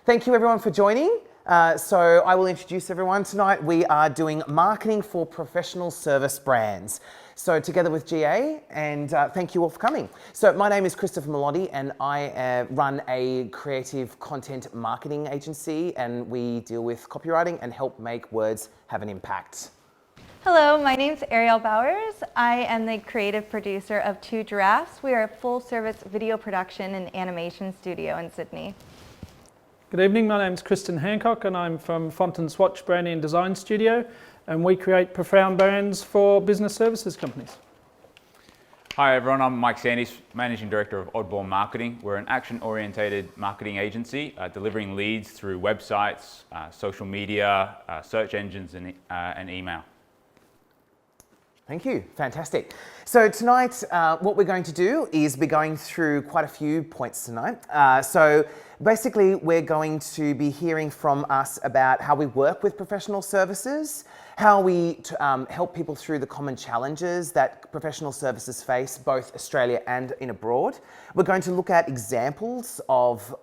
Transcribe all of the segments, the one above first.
Thank you everyone for joining. So I will introduce everyone. Tonight we are doing marketing for professional service brands. So together with GA, and thank you all for coming. So my name is Kristin from Melotti, and I run a creative content marketing agency, and we deal with copywriting and help make words have an impact. Hello, my name's Arielle Bowers. I am the creative producer of Giraffes. We are a full-service video production and animation studio in Sydney. Good evening, my name's Kristin Hancock and I'm from Swatch Branding and Design Studio, and we create profound brands for business services companies. Hi everyone, I'm Mike Sandys, Managing Director of OddBall Marketing. We're an action-orientated marketing agency delivering leads through websites, social media, search engines and email. Thank you, fantastic. So tonight, what we're going to do is be going through quite a few points tonight. So basically, we're going to be hearing from us about how we work with professional services, how we help people through the common challenges that professional services face, both Australia and in abroad. We're going to look at examples of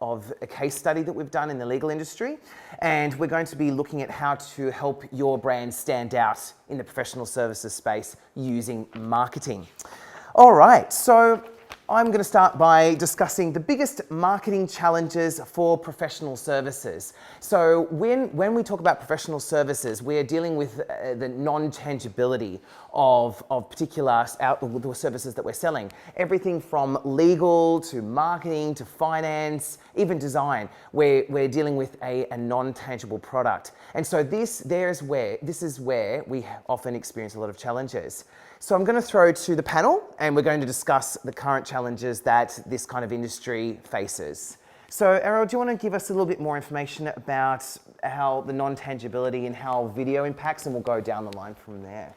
a case study that we've done in the legal industry, and we're going to be looking at how to help your brand stand out in the professional services space using marketing. All right, so I'm going to start by discussing the biggest marketing challenges for professional services. So when we talk about professional services, we're dealing with the non-tangibility of particular the services that we're selling. Everything from legal to marketing to finance, even design, we're dealing with a non-tangible product. And so this is where we often experience a lot of challenges. So I'm going to throw to the panel and we're going to discuss the current challenges that this kind of industry faces. So Arielle, do you want to give us a little bit more information about how the non-tangibility and how video impacts, and we'll go down the line from there?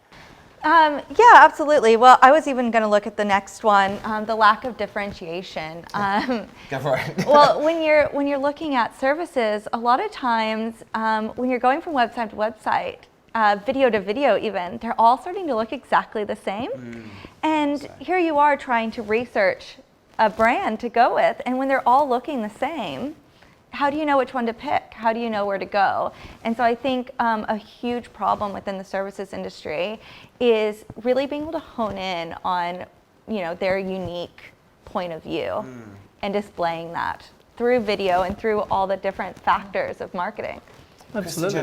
Yeah, absolutely. Well, I was even going to look at the next one, the lack of differentiation. Go for it. Well, when you're looking at services, a lot of times when you're going from website to website, video to video even, they're all starting to look exactly the same. And here you are trying to research a brand to go with, and when they're all looking the same, how do you know which one to pick? How do you know where to go? And so I think a huge problem within the services industry is really being able to hone in on, their unique point of view and displaying that through video and through all the different factors of marketing. Absolutely.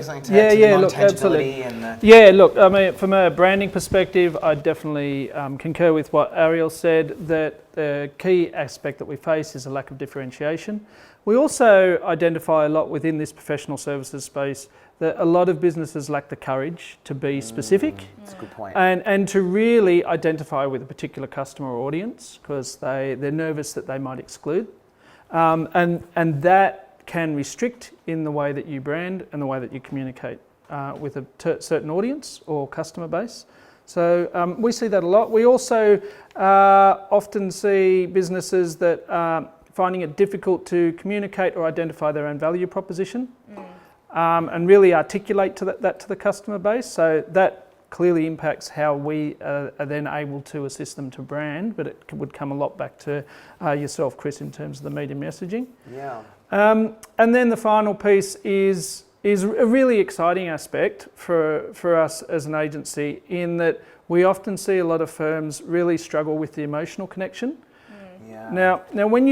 Look, absolutely. Look, I mean, from a branding perspective, I definitely concur with what Arielle said, that the key aspect that we face is a lack of differentiation. We also identify a lot within this professional services space that a lot of businesses lack the courage to be specific. That's a good point. And to really identify with a particular customer or audience, because they're nervous that they might exclude. And that can restrict in the way that you brand and the way that you communicate with a certain audience or customer base. So we see that a lot. We also often see businesses that are finding it difficult to communicate or identify their own value proposition and really articulate that to the customer base. So that clearly impacts how we are then able to assist them to brand, but it would come a lot back to yourself, Chris, in terms of the media messaging. Yeah. And then the final piece is a really exciting aspect for us as an agency, in that we often see a lot of firms really struggle with the emotional connection. Yeah. Now when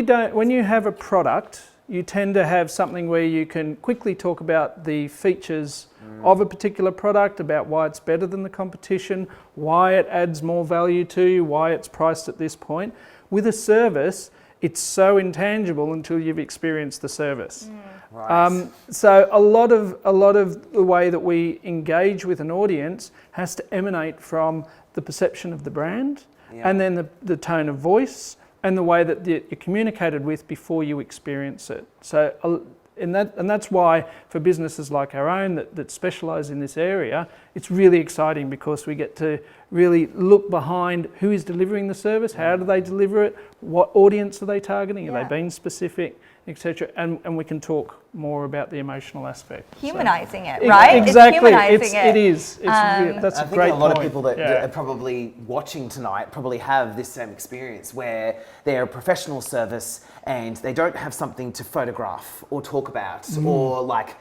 you have a product, you tend to have something where you can quickly talk about the features of a particular product, about why it's better than the competition, why it adds more value to you, why it's priced at this point. With a service, it's so intangible until you've experienced the service. Right. So a lot of the way that we engage with an audience has to emanate from the perception of the brand, and then the tone of voice and the way that you're communicated with before you experience it. So and that's why for businesses like our own that specialise in this area, it's really exciting because we get to really look behind who is delivering the service, how do they deliver it, what audience are they targeting, are they being specific, etc. And we can talk more about the emotional aspect. Humanizing it, right? Exactly. It's humanizing it is. That's I a think great a lot point. of people that are probably watching tonight probably have this same experience where they're a professional service and they don't have something to photograph or talk about or like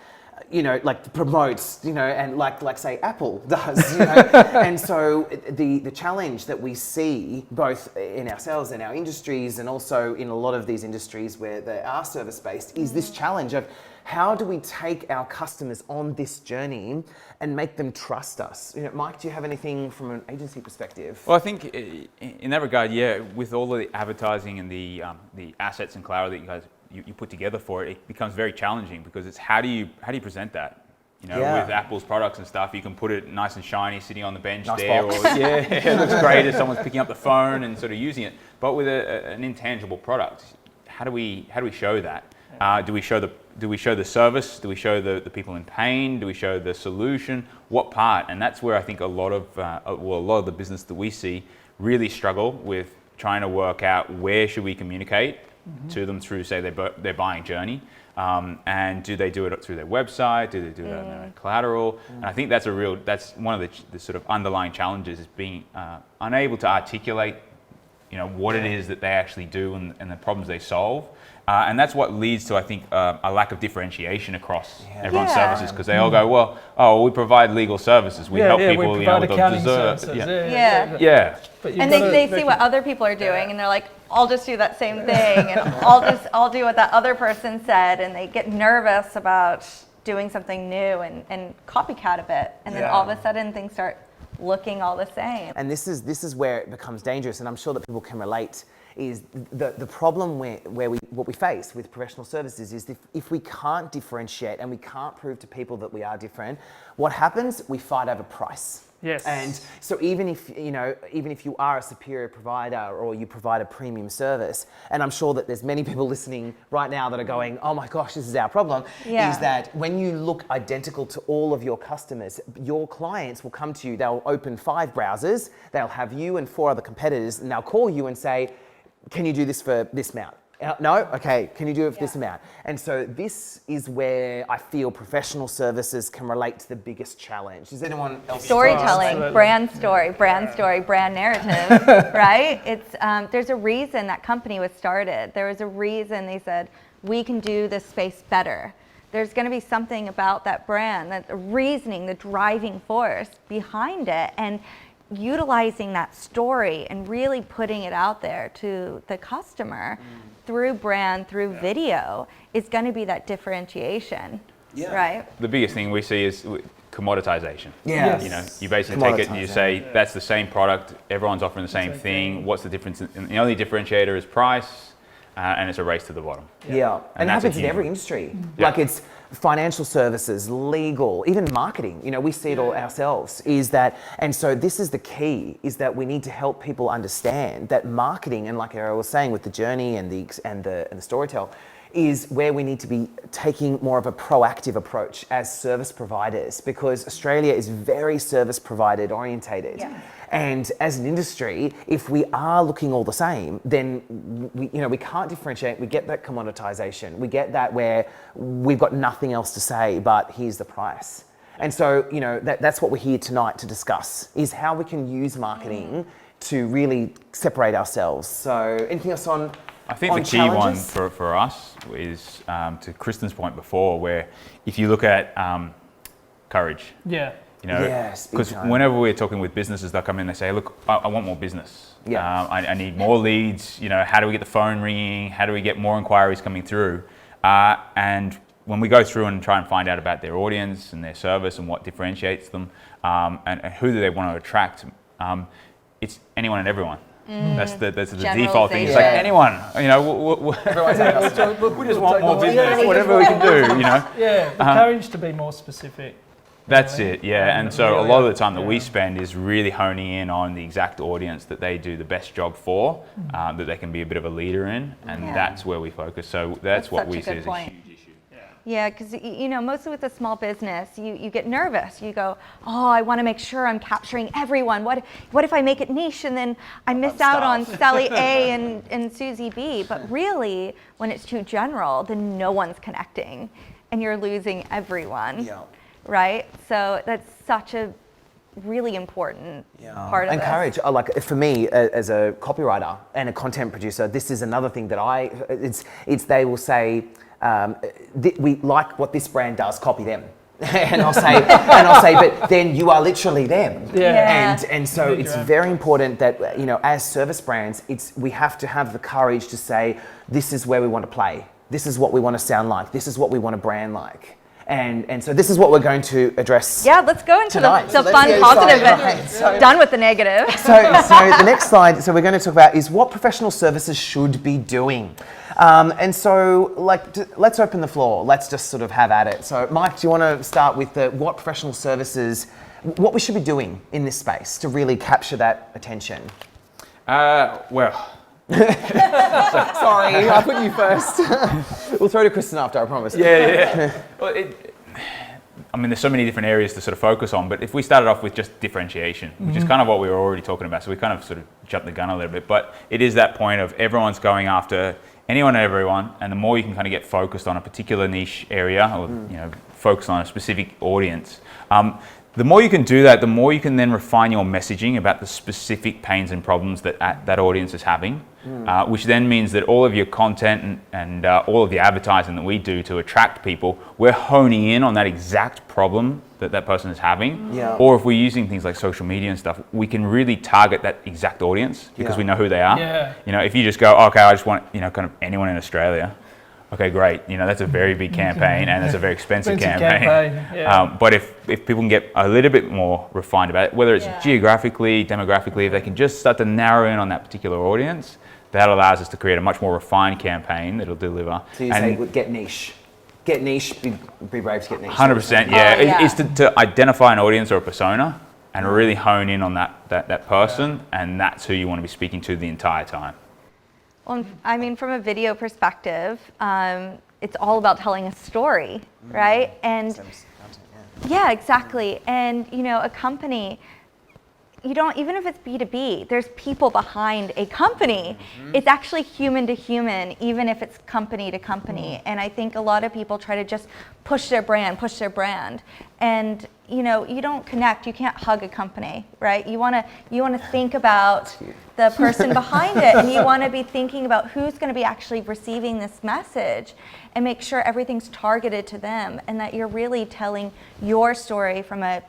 promotes, and like say Apple does, and so the challenge that we see both in ourselves and our industries and also in a lot of these industries where they are service-based is this challenge of how do we take our customers on this journey and make them trust us? Mike, do you have anything from an agency perspective? Well, I think in that regard, with all of the advertising and the assets and collateral that you guys you put together for it, it becomes very challenging because it's how do you present that? With Apple's products and stuff, you can put it nice and shiny sitting on the bench nice there, box. or it looks great as someone's picking up the phone and sort of using it. But with an intangible product, how do we show that? Do we show the service? Do we show the people in pain? Do we show the solution? What part? And that's where I think a lot of the business that we see really struggle with trying to work out where should we communicate to them through, say, their buying journey, and do they do it through their website? Do they do it on their collateral? And I think that's one of the sort of underlying challenges is being unable to articulate, what it is that they actually do and the problems they solve. And that's what leads to, I think, a lack of differentiation across everyone's services, because they all go, we provide legal services. We help people, we provide accounting services. services. And they see what other people are doing, and they're like, I'll just do that same thing, and I'll do what that other person said, and they get nervous about doing something new and copycat a bit, and then all of a sudden things start looking all the same. And this is where it becomes dangerous, and I'm sure that people can relate. Is the problem what we face with professional services is if we can't differentiate and we can't prove to people that we are different, what happens? We fight over price. Yes. And so even if you are a superior provider or you provide a premium service, and I'm sure that there's many people listening right now that are going, oh my gosh, this is our problem, is that when you look identical to all of your customers, your clients will come to you, they'll open 5 browsers, they'll have you and 4 other competitors, and they'll call you and say, can you do this for this amount? No? Okay, can you do it for this amount? And so this is where I feel professional services can relate to the biggest challenge. Does anyone else? Storytelling, brand story, brand narrative, right? It's there's a reason that company was started. There was a reason they said, we can do this space better. There's going to be something about that brand, that reasoning, the driving force behind it, and utilizing that story and really putting it out there to the customer through brand, through video is going to be that differentiation, right? The biggest thing we see is commoditization. You basically take it and you say, that's the same product, everyone's offering the same thing, what's the difference? And the only differentiator is price, and it's a race to the bottom. And it happens in every industry. Like it's financial services, legal, even marketing. We see it all ourselves. And so this is the key: is that we need to help people understand that marketing, and like Arielle was saying with the journey and the storytell, is where we need to be taking more of a proactive approach as service providers, because Australia is very service provider orientated. And as an industry, if we are looking all the same, then we can't differentiate. We get that commoditization. We get that where we've got nothing else to say but here's the price. And so that's what we're here tonight to discuss, is how we can use marketing to really separate ourselves. So anything else on? I think the key one for us is to Kristin's point before, where if you look at courage. Because whenever we're talking with businesses, they'll come in and they say, look, I want more business. I need more leads. How do we get the phone ringing? How do we get more inquiries coming through? And when we go through and try and find out about their audience and their service and what differentiates them, and who do they want to attract, it's anyone and everyone. That's the default thing. It's like anyone, we just want more business, whatever we can do, the courage to be more specific. That's it, and so a lot of the time that we spend is really honing in on the exact audience that they do the best job for, that they can be a bit of a leader in, and that's where we focus. So that's what we see as a huge issue. Yeah, because mostly with a small business, you get nervous. You go, oh, I want to make sure I'm capturing everyone. What if I make it niche and then I miss out on Sally A and Susie B? But really, when it's too general, then no one's connecting, and you're losing everyone. Yeah. Right? So that's such a really important part of and this. courage. Like for me, as a copywriter and a content producer, this is another thing that they will say, we like what this brand does, copy them. and I'll say, but then you are literally them. Yeah. And so it's very important that, as service brands, we have to have the courage to say, this is where we want to play. This is what we want to sound like. This is what we want to brand like. And so this is what we're going to address. Yeah, let's go into the So fun, positive, and done with the negative. So the next slide, so we're going to talk about is what professional services should be doing. And so, let's open the floor. Let's just sort of have at it. So, Mike, do you want to start with what professional services, what we should be doing in this space to really capture that attention? Well. Sorry, I put you first. We'll throw to Kristin after, I promise. Yeah. Well, there's so many different areas to sort of focus on, but if we started off with just differentiation, which is kind of what we were already talking about, so we kind of sort of jumped the gun a little bit, but it is that point of everyone's going after anyone and everyone, and the more you can kind of get focused on a particular niche area or focus on a specific audience, the more you can do that, the more you can then refine your messaging about the specific pains and problems that that audience is having, which then means that all of your content and all of the advertising that we do to attract people, we're honing in on that exact problem that that person is having. Yeah. Or if we're using things like social media and stuff, we can really target that exact audience because we know who they are. Yeah. If you just go, okay, I just want kind of anyone in Australia. Okay, great. That's a very big campaign and it's a very expensive campaign. Yeah. But if people can get a little bit more refined about it, whether it's geographically, demographically, if they can just start to narrow in on that particular audience, that allows us to create a much more refined campaign that'll deliver. So you say get niche. Get niche, be brave to get niche. 100%, yeah. It's to identify an audience or a persona and really hone in on that person, and that's who you want to be speaking to the entire time. Well, from a video perspective, it's all about telling a story, right? And yeah, exactly. And a company, even if it's B2B, there's people behind a company. It's actually human to human, even if it's company to company. And I think a lot of people try to just push their brand. And you don't connect, you can't hug a company, right? You want to think about the person behind it, and you want to be thinking about who's going to be actually receiving this message and make sure everything's targeted to them and that you're really telling your story from a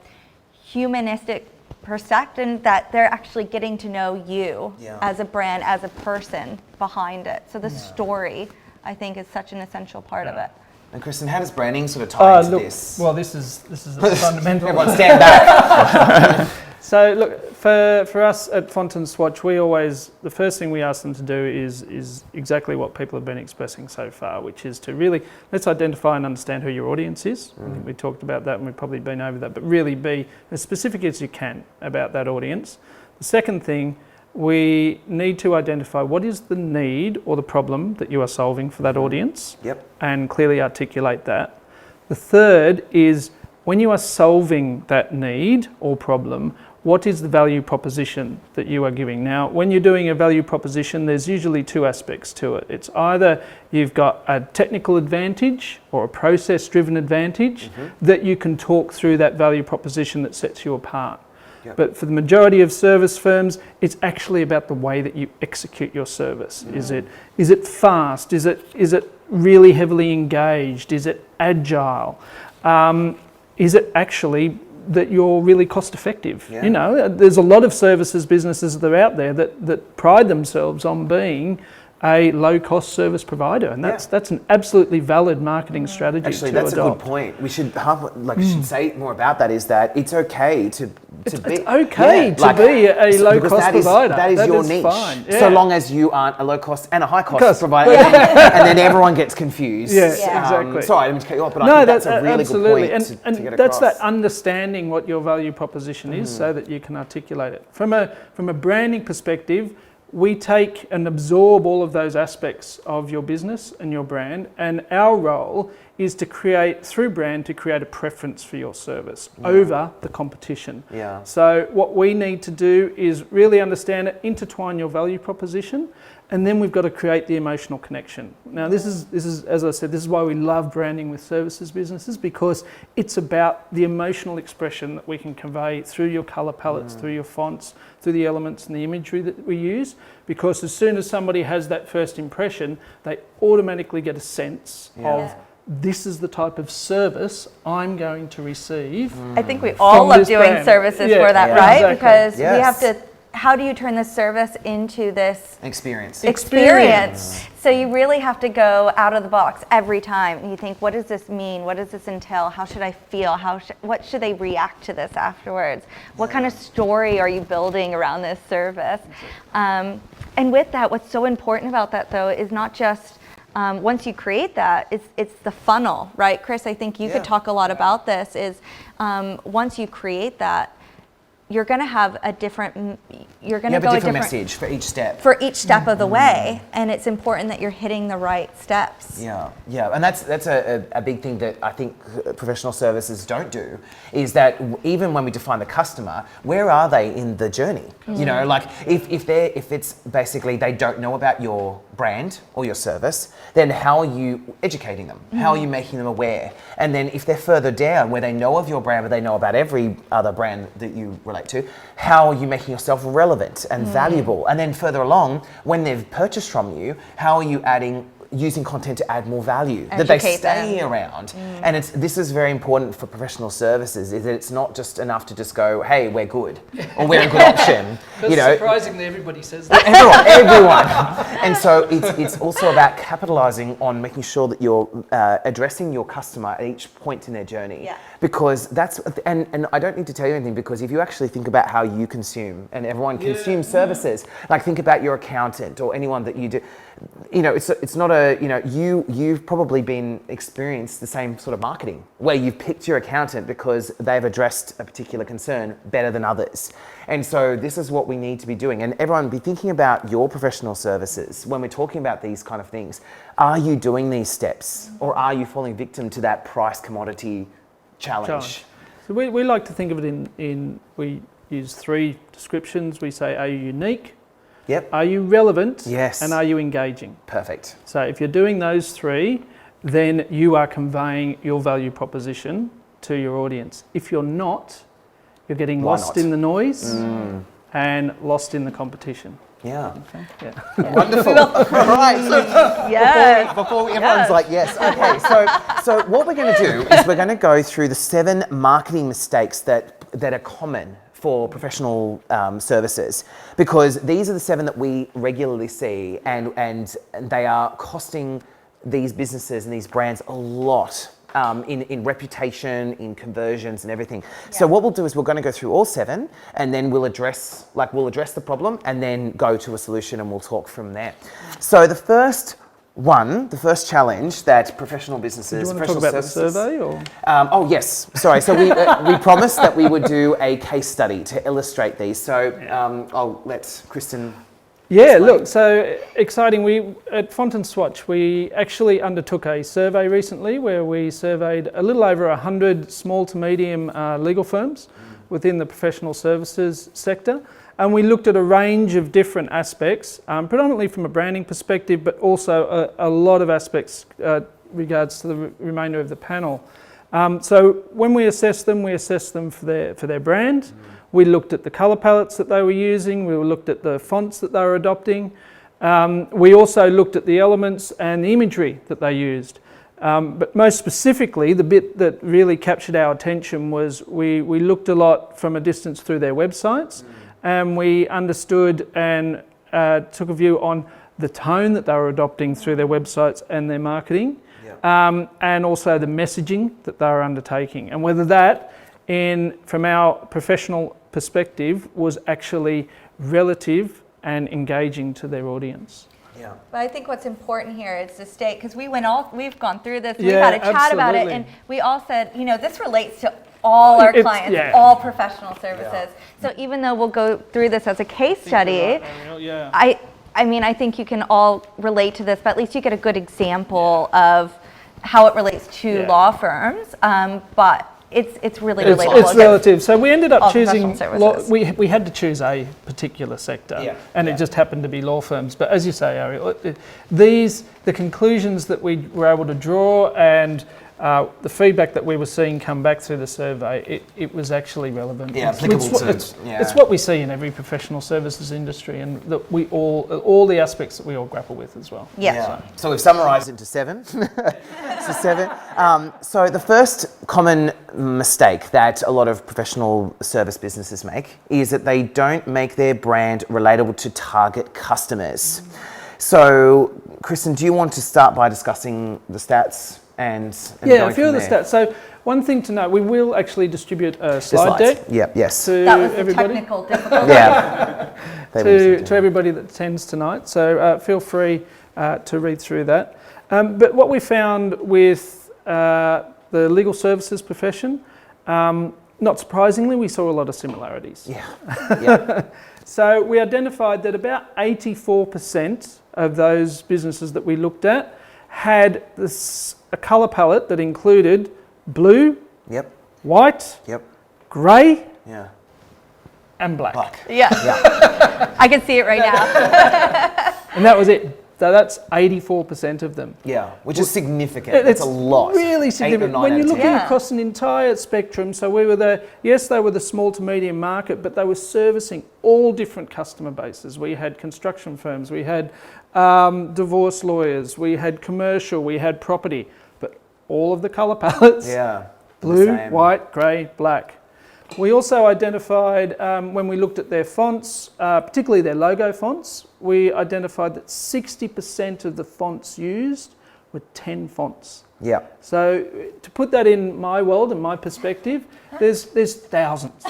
humanistic perspective, that they're actually getting to know you as a brand, as a person behind it. So the story, I think, is such an essential part of it. And Kristin, how does branding sort of tie into this? Well, this is a fundamental. Everyone stand back. So look, for us at Fontaine Swatch, the first thing we ask them to do is exactly what people have been expressing so far, which is to really, let's identify and understand who your audience is. I think we talked about that and we've probably been over that, but really be as specific as you can about that audience. The second thing, we need to identify what is the need or the problem that you are solving for that audience. Yep. And clearly articulate that. The third is when you are solving that need or problem, what is the value proposition that you are giving? Now, when you're doing a value proposition, there's usually two aspects to it. It's either you've got a technical advantage or a process-driven advantage that you can talk through that value proposition that sets you apart. Yep. But for the majority of service firms, it's actually about the way that you execute your service. Is it fast? Is it really heavily engaged? Is it agile? Is it actually that you're really cost effective? Yeah. There's a lot of services businesses that are out there that pride themselves on being a low-cost service provider, and that's an absolutely valid marketing strategy. Actually, to that's adopt. a good point. We should should say more about that. Is that it's okay to be a low-cost provider. That is your niche, fine. Yeah. so long as you aren't a low-cost and a high-cost provider, and then everyone gets confused. Yes, exactly. Sorry, I didn't cut you off, but I think that's a really absolutely. good point and to get that's across. that understanding what your value proposition is, so that you can articulate it. From a branding perspective, we take and absorb all of those aspects of your business and your brand, and our role is to create a preference for your service over the competition. Yeah. So what we need to do is really understand it, intertwine your value proposition, and then we've got to create the emotional connection. Now this is as I said, this is why we love branding with services businesses, because it's about the emotional expression that we can convey through your colour palettes, through your fonts, through the elements and the imagery that we use, because as soon as somebody has that first impression, they automatically get a sense of this is the type of service I'm going to receive. I think we all love doing services for that, right? Exactly. Because we have to, how do you turn this service into this Experience. So you really have to go out of the box every time and you think, what does this mean? What does this entail? How should I feel? What should they react to this afterwards? What kind of story are you building around this service? And with that, what's so important about that though is not just once you create that, it's the funnel, right? Chris, I think you could talk a lot about this, is once you create that, you're going to have a different, you're going to go a different message for each step. For each step of the way, and it's important that you're hitting the right steps. Yeah, and that's a big thing that I think professional services don't do, is that even when we define the customer, where are they in the journey? You know, like if it's basically they don't know about your brand or your service, then how are you educating them? How are you making them aware? And then if they're further down where they know of your brand but they know about every other brand that you relate to, how are you making yourself relevant and valuable? And then further along, when they've purchased from you, how are you using content to add more value, that they stay around? And this is very important for professional services, is that it's not just enough to just go, hey, we're good, or we're a good option. You know, surprisingly, everybody says that. Everyone. And so it's also about capitalizing on making sure that you're addressing your customer at each point in their journey. Yeah. Because that's, and I don't need to tell you anything, because if you actually think about how you consume, and everyone consumes services, like think about your accountant or anyone that you do, you know, it's not a, you know, you've probably experienced the same sort of marketing where you've picked your accountant because they've addressed a particular concern better than others. And so this is what we need to be doing. And everyone be thinking about your professional services when we're talking about these kind of things. Are you doing these steps, or are you falling victim to that price commodity challenge? So we like to think of it we use 3 descriptions. We say, are you unique? Yep. Are you relevant? Yes. And are you engaging? Perfect. So if you're doing those 3, then you are conveying your value proposition to your audience. If you're not, you're getting lost in the noise and lost in the competition. Yeah. Okay? Yeah. Wonderful. All right. So before everyone's like, yes. Okay. So what we're going to do is we're going to go through the 7 marketing mistakes that are common for professional services, because these are the 7 that we regularly see, and they are costing these businesses and these brands a lot in reputation, in conversions and everything. Yeah. So what we'll do is we're going to go through all 7, and then we'll address the problem and then go to a solution, and we'll talk from there. So the first challenge that professional businesses, do you want to talk about the survey, or? Oh yes, sorry. So we promised that we would do a case study to illustrate these. So I'll let Kristin. Yeah, explain. Look, so exciting. We at Font & Swatch, we actually undertook a survey recently where we surveyed a little over 100 small to medium legal firms within the professional services sector. And we looked at a range of different aspects, predominantly from a branding perspective, but also a lot of aspects regards to the remainder of the panel. So when we assessed them for their brand. We looked at the colour palettes that they were using. We looked at the fonts that they were adopting. We also looked at the elements and the imagery that they used. But most specifically, the bit that really captured our attention was we looked a lot from a distance through their websites. And we understood and took a view on the tone that they were adopting through their websites and their marketing, and also the messaging that they were undertaking, and whether that, from our professional perspective, was actually relative and engaging to their audience. Yeah. But I think what's important here is to state, because we've gone through this, we've had a chat about it, and we all said, this relates to all our It's- clients, yeah. all professional services. So even though we'll go through this as a case study, Yeah. I mean, I think you can all relate to this, but at least you get a good example of how it relates to law firms. But it's really relatable. It's relative. So we ended all up choosing, professional services. we had to choose a particular sector, and it just happened to be law firms. But as you say, Arielle, the conclusions that we were able to draw and the feedback that we were seeing come back through the survey, it was actually relevant. Yeah, applicable to. It's what we see in every professional services industry, and that we all the aspects that we all grapple with as well. Yeah. So we've summarised into 7. So 7. So the first common mistake that a lot of professional service businesses make is that they don't make their brand relatable to target customers. So, Kristin, do you want to start by discussing the stats? And a few of the stats. So one thing to note, we will actually distribute a slide deck. Yes. To That was the everybody. technical difficulty. Yeah. to everybody that attends tonight. So feel free to read through that. But what we found with the legal services profession, not surprisingly, we saw a lot of similarities. Yeah. So we identified that about 84% of those businesses that we looked at had a colour palette that included blue, white, grey, and black. Yeah. I can see it right now. And that was it. So that's 84% of them. Yeah, which is significant. It's a lot. Really significant. When you're looking across an entire spectrum, so we were they were the small to medium market, but they were servicing all different customer bases. We had construction firms, we had divorce lawyers, we had commercial, we had property, but all of the colour palettes, blue, white, grey, black. We also identified, when we looked at their fonts, particularly their logo fonts, we identified that 60% of the fonts used were 10 fonts. Yeah. So to put that in my world and my perspective, there's thousands.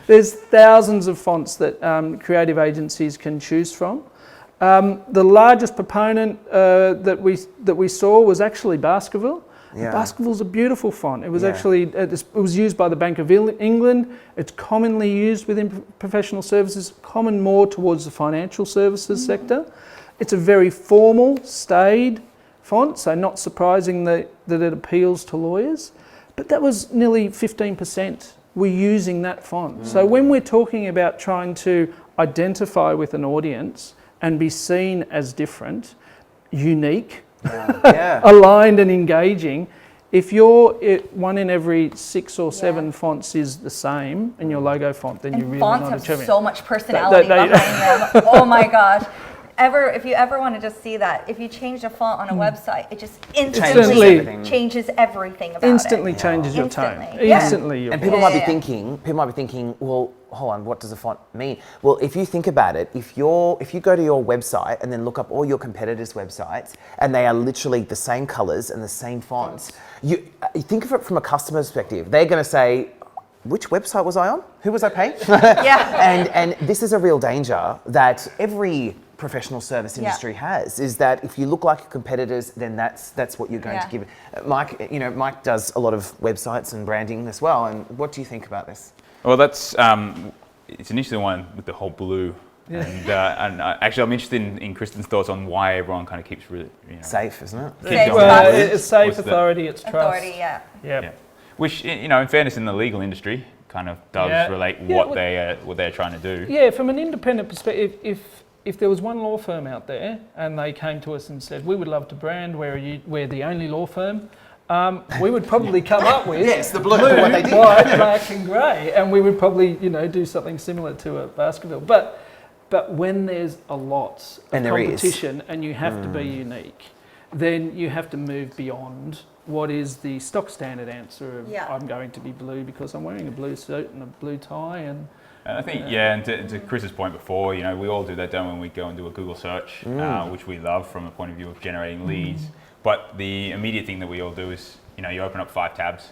There's thousands of fonts that creative agencies can choose from. The largest proponent that we saw was actually Baskerville. Yeah. Baskerville's a beautiful font. It was actually it was used by the Bank of England. It's commonly used within professional services, common more towards the financial services sector. It's a very formal, staid font, so not surprising that it appeals to lawyers. But that was nearly 15% were using that font. So when we're talking about trying to identify with an audience and be seen as different, unique, aligned and engaging, if one in every 6 or 7 fonts is the same in your logo font, then you're really not achieving. Fonts have so much personality behind them. Oh my gosh. If you ever want to just see that, if you change a font on a website, it just instantly changes everything about instantly it. Changes your tone. Yeah. Instantly. And people might be thinking, well, hold on, what does a font mean? Well, if you think about it, if you go to your website and then look up all your competitors' websites, and they are literally the same colours and the same fonts, you think of it from a customer perspective. They're going to say, which website was I on? Who was I paying? And this is a real danger that every professional service industry has, is that if you look like your competitors, then that's what you're going to give. Mike does a lot of websites and branding as well. And what do you think about this? Well, that's it's an interesting one with the whole blue. And actually, I'm interested in Kristin's thoughts on why everyone kind of keeps really safe, isn't it? It's safe, authority, it's trust. Authority, yeah. Which, in fairness, in the legal industry, kind of does relate what they're trying to do. Yeah, from an independent perspective, if there was one law firm out there and they came to us and said, we would love to brand, we're the only law firm, we would probably come up with the blue what they did. White, black and grey, and we would probably do something similar to a Baskerville. But when there's a lot of competition and you have to be unique, then you have to move beyond what is the stock standard answer of I'm going to be blue because I'm wearing a blue suit and a blue tie. And I think, and to Chris's point before, we all do that when we go and do a Google search, which we love from a point of view of generating leads. But the immediate thing that we all do is, you open up 5 tabs.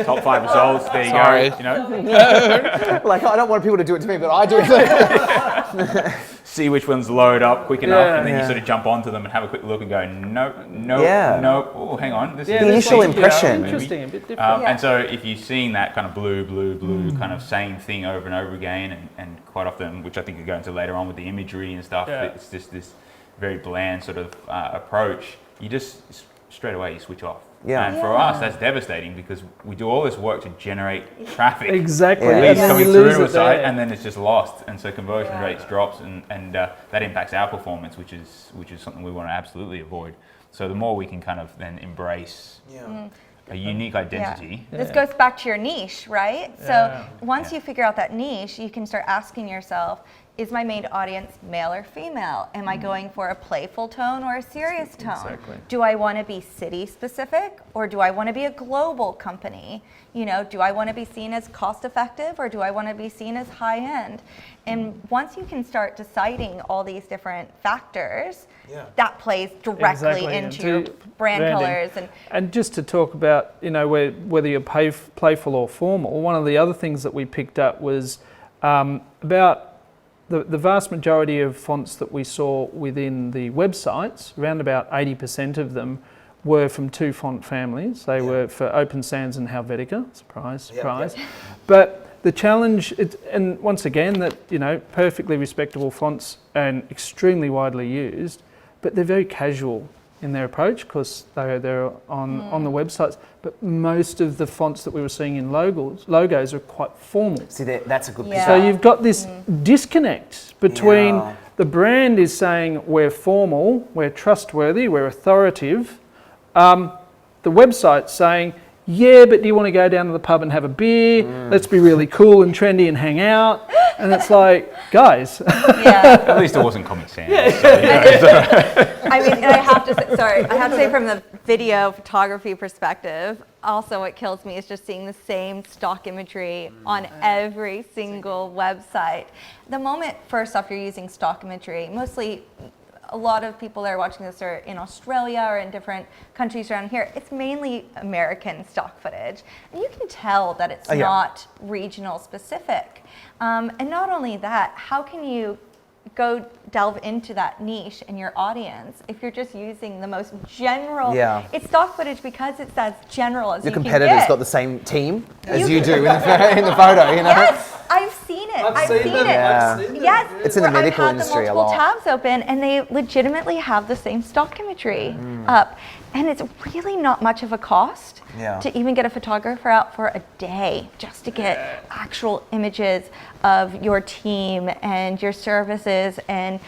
Top 5 results, there you go. Like, I don't want people to do it to me, but I do it. see which ones load up quick enough, and then Yeah. you sort of jump onto them and have a quick look and go, nope, Yeah. nope. Oh, hang on. This The is initial impression. Interesting, a bit different. And so if you're seeing that kind of blue kind of same thing over and over again, and quite often, which I think we'll go into later on with the imagery and stuff, it's just this very bland sort of approach, you just straight away you switch off. Yeah. And for us, that's devastating because we do all this work to generate traffic. Exactly. Yeah. Leads And then coming you through lose to a it site, there. and then it's just lost, and so conversion rates drops, and that impacts our performance, which is something we want to absolutely avoid. So the more we can kind of then embrace a unique identity. This goes back to your niche, right? Yeah. So once Yeah. you figure out that niche, you can start asking yourself, is my main audience male or female? Am I going for a playful tone or a serious tone? Exactly. Do I want to be city specific, or do I want to be a global company? You know, do I want to be seen as cost effective, or do I want to be seen as high end? And once you can start deciding all these different factors, that plays directly Exactly, into your brand branding. colors. And just to talk about, you know, whether you're playful or formal, one of the other things that we picked up was about the vast majority of fonts that we saw within the websites, around about 80% of them were from two font families. They were for Open Sans and Helvetica. Surprise, surprise. But the challenge, and once again, that, you know, perfectly respectable fonts and extremely widely used, but they're very casual in their approach because they're on the websites. But most of the fonts that we were seeing in logos are quite formal. See, that's a good Yeah. So you've got this disconnect between the brand is saying we're formal, we're trustworthy, we're authoritative. The website's saying, yeah, but do you want to go down to the pub and have a beer? Let's be really cool and trendy and hang out. And it's like, guys. At least it wasn't Comic Sans. I mean, and I have to say from the video photography perspective, also what kills me is just seeing the same stock imagery on every single website. The moment, first off, you're using stock imagery, mostly a lot of people that are watching this are in Australia or in different countries around here. It's mainly American stock footage. And you can tell that it's not regional specific. And not only that, how can you go delve into that niche and your audience if you're just using the most general? It's stock footage because it's as general as Your you can competitor's get. got the same team as you do in the photo, you know? Yes, I've seen it. I've seen it. Yeah. Yes, It's in the where medical I've had industry the a multiple lot. tabs open, and they legitimately have the same stock imagery up, and it's really not much of a cost to even get a photographer out for a day just to get actual images of your team and your services, and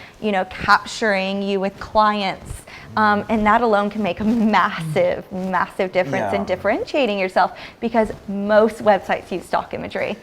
capturing you with clients. And that alone can make a massive difference in differentiating yourself, because most websites use stock imagery.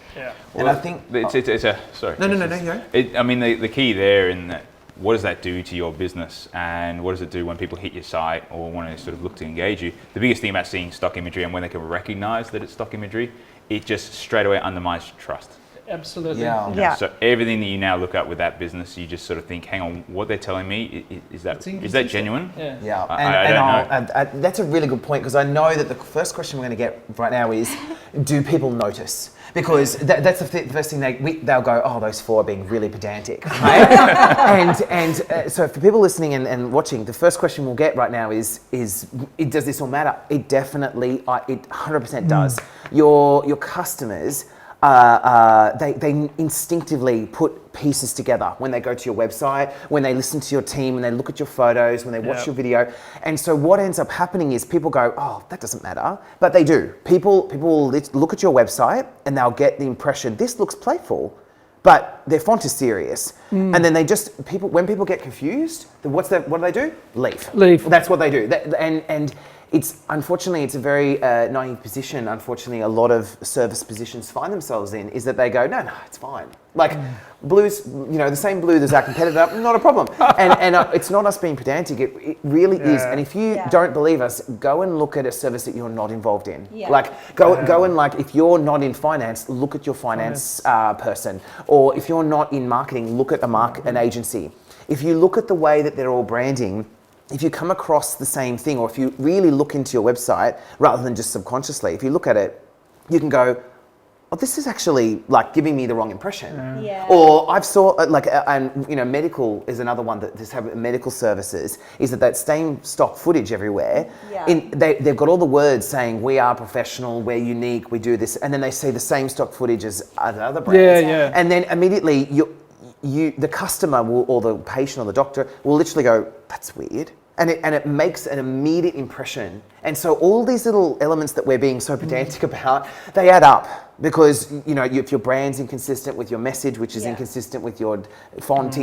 And I think it's a sorry. No, you go. I mean, the key there in that, what does that do to your business, and what does it do when people hit your site or want to sort of look to engage you? The biggest thing about seeing stock imagery, and when they can recognize that it's stock imagery, it just straight away undermines trust. Absolutely. Yeah. So everything that you now look at with that business, you just sort of think, hang on, what they're telling me, is that genuine? Yeah, I don't know. and that's a really good point, because I know that the first question we're going to get right now is, do people notice? Because that's the first thing they'll go, oh, those four are being really pedantic, right? and so for people listening and watching, the first question we'll get right now is does this all matter? It definitely, it 100% does. Your customers, they instinctively put pieces together when they go to your website, when they listen to your team, when they look at your photos, when they watch your video. And so what ends up happening is people go, oh, that doesn't matter. But they do. People will look at your website and they'll get the impression, this looks playful, but their font is serious. And then when people get confused, what do they do? Leave. That's what they do. And unfortunately, it's a very naive position. Unfortunately, a lot of service positions find themselves in, is that they go, no, it's fine. Like blue's, the same blue as our competitor, not a problem. And it's not us being pedantic. It really is. And if you don't believe us, go and look at a service that you're not involved in. Like go and if you're not in finance, look at your finance person. Or if you're not in marketing, look at an agency. If you look at the way that they're all branding, if you come across the same thing, or if you really look into your website rather than just subconsciously, if you look at it, you can go, oh, this is actually like giving me the wrong impression. Yeah. Or I've saw like, and you know, medical is another one that just have medical services, is that same stock footage everywhere. Yeah. They've got all the words saying, we are professional, we're unique, we do this. And then they see the same stock footage as other brands. Yeah. And then immediately the customer will, or the patient or the doctor will literally go, that's weird. And it makes an immediate impression. And so all these little elements that we're being so pedantic about, they add up. Because, you know, if your brand's inconsistent with your message, which is inconsistent with your font,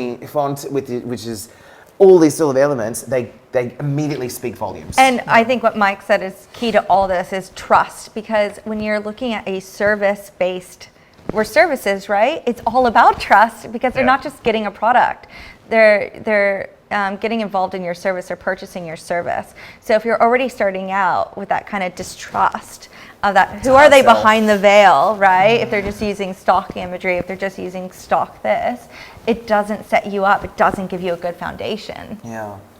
which is all these sort of elements, they immediately speak volumes. And I think what Mike said is key to all this is trust. Because when you're looking at a service-based, we're services, right? It's all about trust, because they're not just getting a product. They're getting involved in your service or purchasing your service. So if you're already starting out with that kind of distrust of that, who are they behind the veil, right? If they're just using stock imagery, if they're just using stock this, it doesn't set you up. It doesn't give you a good foundation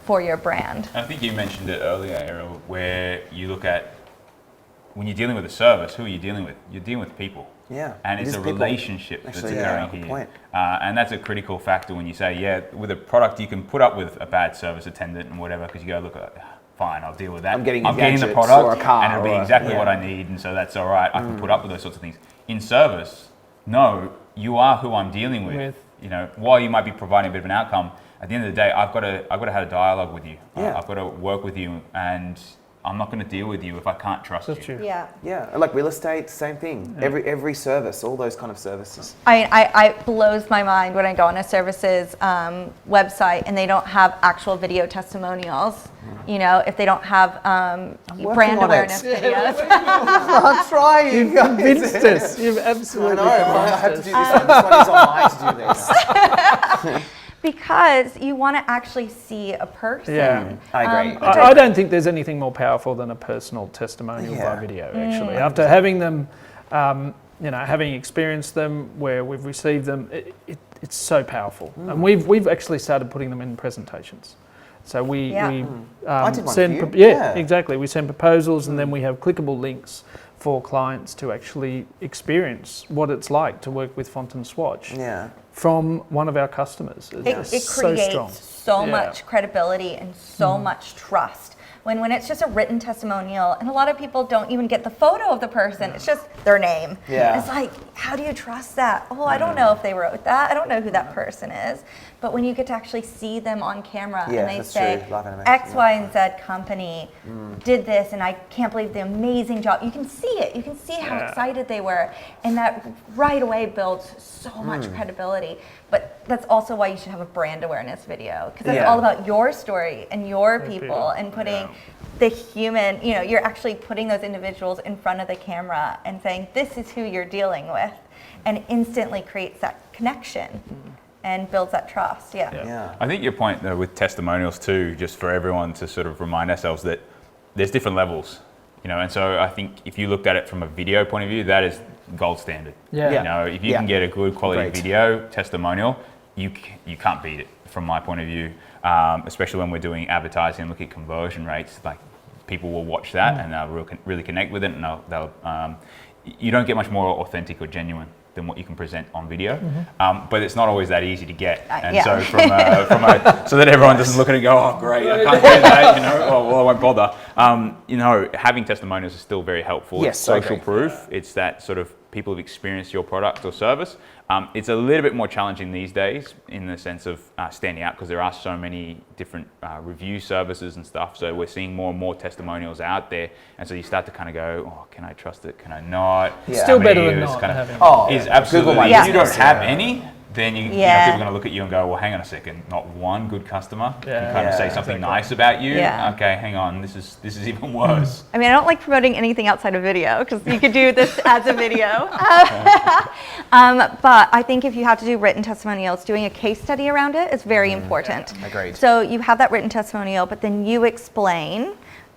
for your brand. I think you mentioned it earlier, Arielle, where you look at when you're dealing with a service, who are you dealing with? You're dealing with people. Yeah. And it's a relationship that's occurring here. Point. And that's a critical factor when you say, with a product, you can put up with a bad service attendant and whatever, because you go, look, fine, I'll deal with that. I'm getting the product or a car, and it'll be exactly what I need, and so that's all right. I can put up with those sorts of things. In service, no, you are who I'm dealing with. You know, while you might be providing a bit of an outcome, at the end of the day, I've got to have a dialogue with you. I've got to work with you, and I'm not going to deal with you if I can't trust you. True. Yeah, like real estate, same thing. Every service, all those kind of services. I blows my mind when I go on a services website and they don't have actual video testimonials. You know, if they don't have brand awareness videos. I'm trying. You've convinced us. You've absolutely convinced us. I have to do this one. This one is on mine to do this. Because you want to actually see a person. Yeah, I agree. I don't think there's anything more powerful than a personal testimonial by video, actually. After having them, having experienced them, where we've received them, it's so powerful. And we've actually started putting them in presentations. So we I did one send, for you. exactly. We send proposals, and then we have clickable links for clients to actually experience what it's like to work with Font and Swatch from one of our customers. It creates so much credibility and so much trust. When it's just a written testimonial, and a lot of people don't even get the photo of the person, it's just their name. It's like, how do you trust that? Oh, I don't know if they wrote that. I don't know who that person is. But when you get to actually see them on camera and they say, X, Y, and Z company did this, and I can't believe the amazing job. You can see it. You can see how excited they were. And that right away builds so much credibility. But that's also why you should have a brand awareness video, because it's all about your story and your people and putting the human, you're actually putting those individuals in front of the camera and saying, this is who you're dealing with, and instantly creates that connection and builds that trust. I think your point though with testimonials too, just for everyone to sort of remind ourselves that there's different levels, and so I think if you looked at it from a video point of view, that is gold standard. If you can get a good quality video testimonial, you can't beat it from my point of view, especially when we're doing advertising and look at conversion rates. Like, people will watch that and they'll really connect with it, and they'll you don't get much more authentic or genuine than what you can present on video, but it's not always that easy to get. And so so that everyone doesn't look at it and go, oh great, I can't do that, oh well, I won't bother. Having testimonials is still very helpful. Yes, it's social proof. It's that sort of people have experienced your product or service. It's a little bit more challenging these days in the sense of standing out, because there are so many different review services and stuff. So we're seeing more and more testimonials out there, and so you start to kind of go, oh, can I trust it? Can I not? Still better than not having. Is absolutely. If you don't have any, then people are going to look at you and go, well, hang on a second, not one good customer can kind of say something nice about you. Okay, hang on, this is even worse. I mean, I don't like promoting anything outside of video, because you could do this as a video. But I think if you have to do written testimonials, doing a case study around it is very important. Agreed. So you have that written testimonial, but then you explain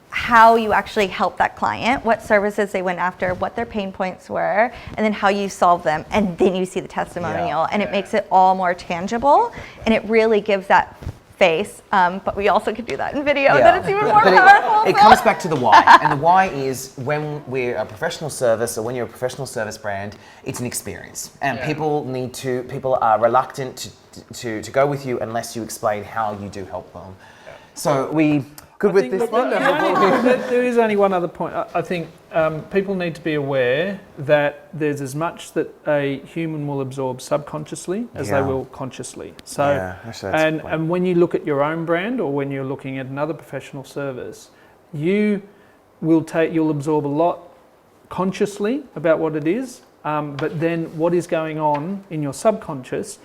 how you actually help that client, what services they went after, what their pain points were, and then how you solve them. And then you see the testimonial, and it makes it all more tangible, and it really gives that face, but we also could do that in video, then it's even more But powerful. it comes back to the why. And the why is when we're a professional service or when you're a professional service brand, it's an experience. And people are reluctant to go with you unless you explain how you do help them. So good with this one? There is only one other point. I think people need to be aware that there's as much that a human will absorb subconsciously as they will consciously. So, and when you look at your own brand or when you're looking at another professional service, you'll absorb a lot consciously about what it is, but then what is going on in your subconscious,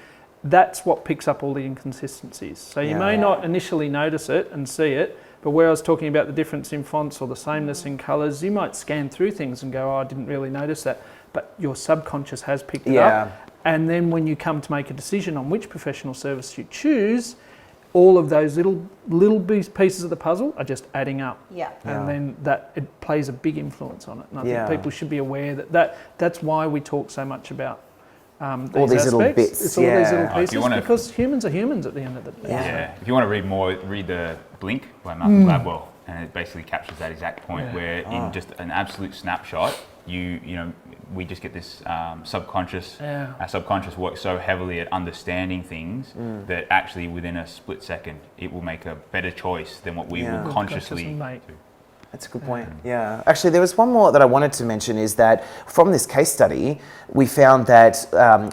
that's what picks up all the inconsistencies. So you may not initially notice it and see it, but where I was talking about the difference in fonts or the sameness in colours, you might scan through things and go, oh, I didn't really notice that. But your subconscious has picked it up. And then when you come to make a decision on which professional service you choose, all of those little pieces of the puzzle are just adding up. And then it plays a big influence on it. And I think people should be aware that's why we talk so much about all these aspects. little bits. It's all these little pieces because humans are humans at the end of the day. If you want to read more, read the Blink by Malcolm Gladwell, and it basically captures that exact point where in just an absolute snapshot, we just get this subconscious. Our subconscious works so heavily at understanding things that actually within a split second, it will make a better choice than what we will consciously do. That's a good point. Yeah. Actually, there was one more that I wanted to mention is that from this case study, we found that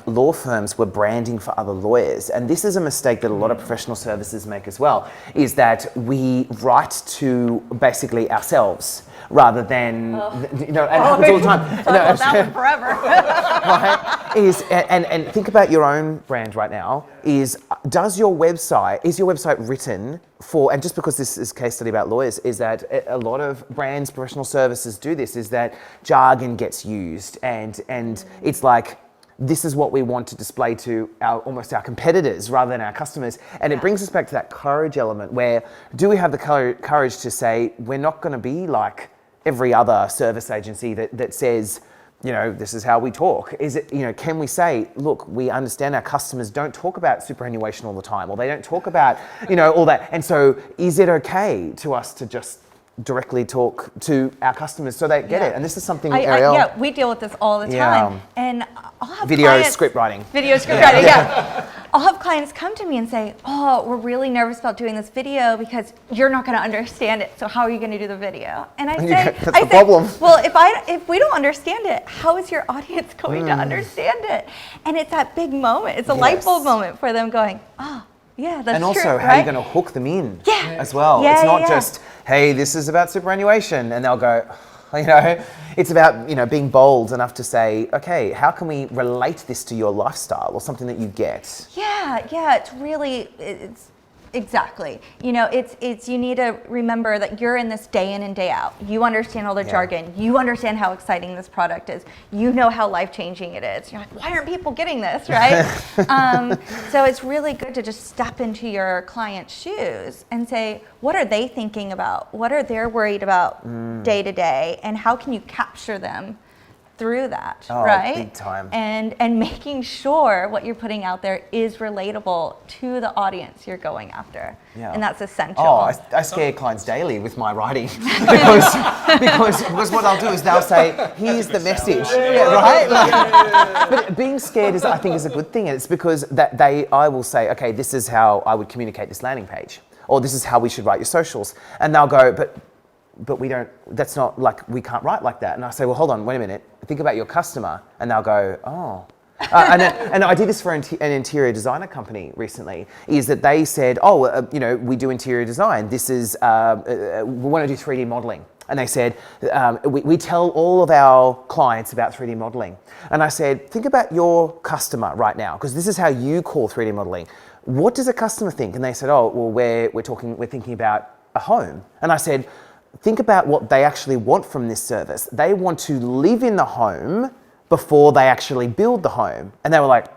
law firms were branding for other lawyers. And this is a mistake that a lot of professional services make as well, is that we write to basically ourselves rather than, it happens all the time. Talk about that one forever. Right? And think about your own brand right now, is your website written for, and just because this is a case study about lawyers, is that a lot of brands, professional services do this, is that jargon gets used and it's like, this is what we want to display to almost our competitors rather than our customers. And it brings us back to that courage element where do we have the courage to say, we're not going to be like every other service agency that says, this is how we talk. Is it, can we say, look, we understand our customers don't talk about superannuation all the time, or they don't talk about, all that. And so is it okay to us to just directly talk to our customers so they get it? And this is something, Arielle. We deal with this all the time. And I'll have Video script writing. I'll have clients come to me and say, oh, we're really nervous about doing this video because you're not going to understand it. So how are you going to do the video? And I say, that's the problem. Well, if we don't understand it, how is your audience going to understand it? And it's that big moment. It's a light bulb moment for them going, yeah, that's true. And also, how are you going to hook them in as well? Yeah, it's not just, hey, this is about superannuation, and they'll go, it's about, being bold enough to say, okay, how can we relate this to your lifestyle or something that you get? It's exactly. It's you need to remember that you're in this day in and day out. You understand all the jargon. You understand how exciting this product is. You know how life-changing it is. You're like, why aren't people getting this, right? So it's really good to just step into your client's shoes and say, what are they thinking about? What are they worried about day to day? And how can you capture them through that, right? Big time. And making sure what you're putting out there is relatable to the audience you're going after. And that's essential. I scare clients daily with my writing because what I'll do is they'll say, here's the message, right? But being scared I think is a good thing. And it's because I will say, okay, this is how I would communicate this landing page, or this is how we should write your socials. And they'll go, but we don't, that's not like, we can't write like that. And I say, well, hold on, wait a minute. Think about your customer. And they'll go, oh. And I did this for an interior designer company recently, is that they said, we do interior design. This is, we want to do 3D modeling. And they said, we tell all of our clients about 3D modeling. And I said, think about your customer right now, because this is how you call 3D modeling. What does a customer think? And they said, we're thinking about a home. And I said, think about what they actually want from this service. They want to live in the home before they actually build the home. And they were like,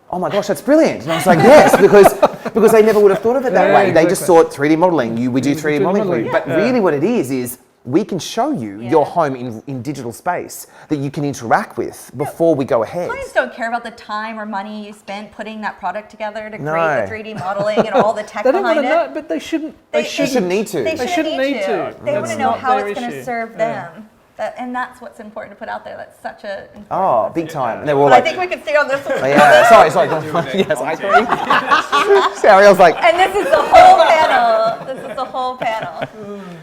oh my gosh, that's brilliant. And I was like, yes, because they never would have thought of it that way. They just thought 3D modeling, we do 3D modeling. But really what it is we can show you your home in digital space that you can interact with before we go ahead. Clients don't care about the time or money you spent putting that product together to create the 3D modeling and all the tech They don't behind want to it. know, but they shouldn't. They shouldn't need to. They shouldn't need to. They want That's to know not how their it's going to issue. serve them. And that's what's important to put out there. That's such a important Oh, big time. And they were all But like, I think we could stay on this one. oh, yeah, sorry. Yes, I agree. Arielle's like, And this is the whole panel. This is the whole panel.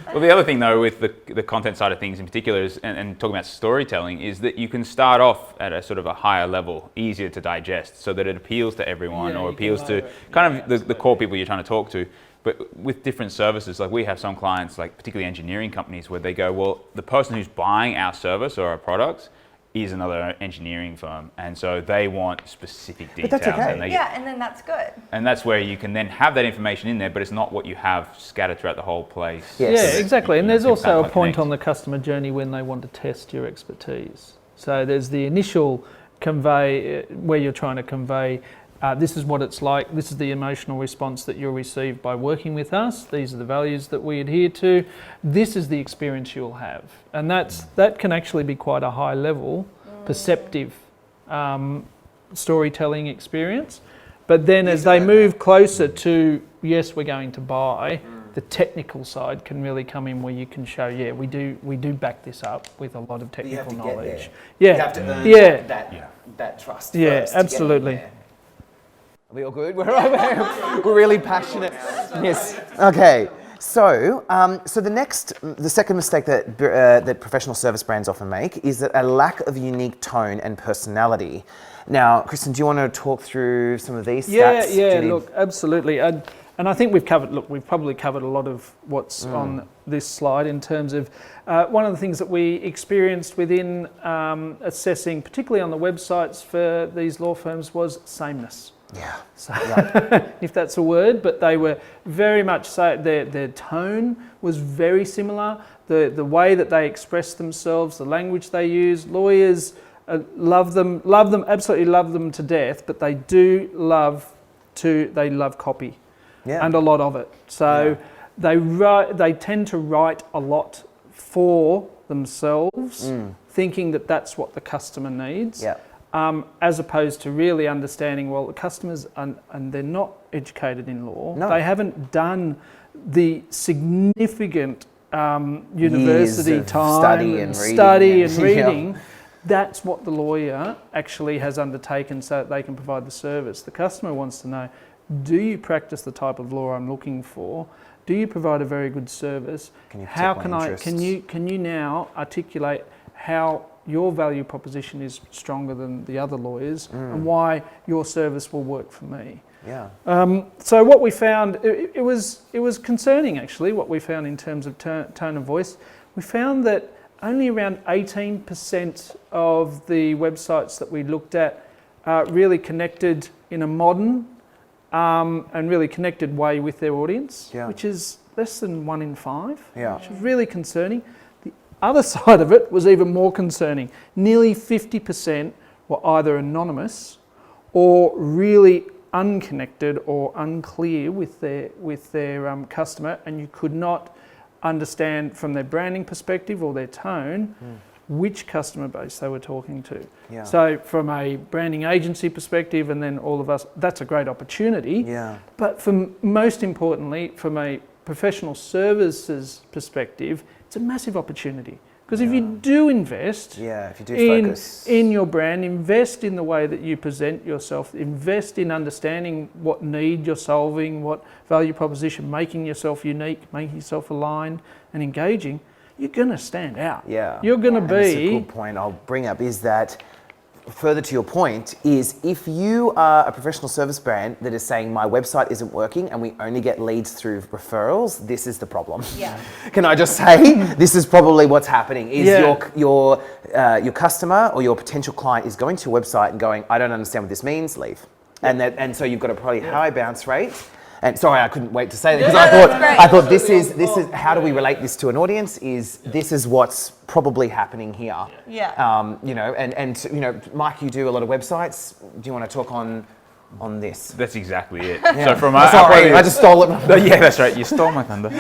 Well, the other thing though with the content side of things in particular is, and talking about storytelling, is that you can start off at a sort of a higher level, easier to digest, so that it appeals to everyone or appeals to kind of the core people you're trying to talk to. But with different services, like we have some clients, like particularly engineering companies, where they go, well, the person who's buying our service or our products is another engineering firm, and so they want specific details. But that's okay. And And then that's good. and that's where you can then have that information in there, but it's not what you have scattered throughout the whole place. Yes. Yeah, exactly. And You know, there's also a that point connect. on the customer journey when they want to test your expertise. So there's the initial convey where you're trying to convey this is what it's like, this is the emotional response that you'll receive by working with us, these are the values that we adhere to, this is the experience you'll have. And that can actually be quite a high level, perceptive storytelling experience. But then as they move closer to, yes, we're going to buy, the technical side can really come in where you can show, we do back this up with a lot of technical knowledge. You have to earn that trust. Yeah, first to get in absolutely. there. Are we all good? We're really passionate. Yes. Okay. So, the second mistake that professional service brands often make is that a lack of unique tone and personality. Now, Kristin, do you want to talk through some of these stats? Look, absolutely. And I think we've probably covered a lot of what's on this slide in terms of one of the things that we experienced within assessing, particularly on the websites for these law firms, was sameness. Yeah. So, if that's a word, but they were very much so, their tone was very similar. The way that they expressed themselves, the language they use, lawyers absolutely love them to death, but they love copy. Yeah. And a lot of it. So they tend to write a lot for themselves, thinking that that's what the customer needs. Yeah. As opposed to really understanding, well, the customers, and they're not educated in law. No. They haven't done the significant university time, study and reading. Yeah. That's what the lawyer actually has undertaken so that they can provide the service. The customer wants to know, do you practice the type of law I'm looking for? Do you provide a very good service? Can you now articulate how your value proposition is stronger than the other lawyers and why your service will work for me? Yeah. So what we found, it was concerning actually, what we found in terms of tone of voice. We found that only around 18% of the websites that we looked at really connected in a modern and really connected way with their audience, which is less than 1 in 5, which is really concerning. The other side of it was even more concerning. Nearly 50% were either anonymous or really unconnected or unclear with their customer, and you could not understand from their branding perspective or their tone which customer base they were talking to. Yeah. So from a branding agency perspective, and then all of us, that's a great opportunity. Yeah. But most importantly, from a professional services perspective, it's a massive opportunity. Because if you do invest focus in your brand, invest in the way that you present yourself, invest in understanding what need you're solving, what value proposition, making yourself unique, making yourself aligned and engaging, you're going to stand out. Yeah. You're going to be... That's a good point I'll bring up is that, further to your point, is if you are a professional service brand that is saying my website isn't working and we only get leads through referrals, this is the problem. Yeah. Can I just say, this is probably what's happening, is your customer or your potential client is going to your website and going, I don't understand what this means, leave. And so you've got a probably high bounce rate. And sorry, I couldn't wait to say that because I thought this is how do we relate this to an audience? This is what's probably happening here. Yeah. And Mike, you do a lot of websites. Do you want to talk on on this? That's exactly it. Yeah. So from Sorry, I just stole it. yeah, that's right. You stole my thunder.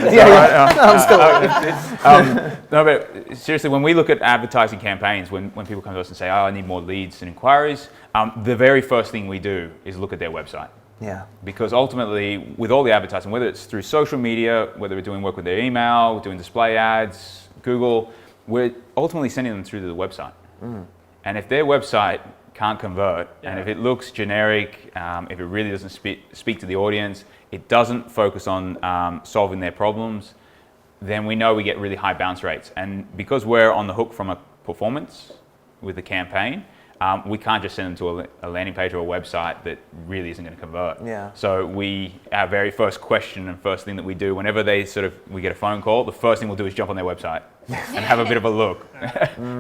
No, but seriously, when we look at advertising campaigns, when people come to us and say, "Oh, I need more leads and inquiries," the very first thing we do is look at their website. Yeah. Because ultimately, with all the advertising, whether it's through social media, whether we're doing work with their email, doing display ads, Google, we're ultimately sending them through to the website. And if their website can't convert, and if it looks generic, if it really doesn't speak to the audience, it doesn't focus on solving their problems, then we know we get really high bounce rates. And because we're on the hook from a performance with the campaign, we can't just send them to a landing page or a website that really isn't going to convert. Yeah. So our very first question and first thing that we do whenever we get a phone call, the first thing we'll do is jump on their website and have a bit of a look.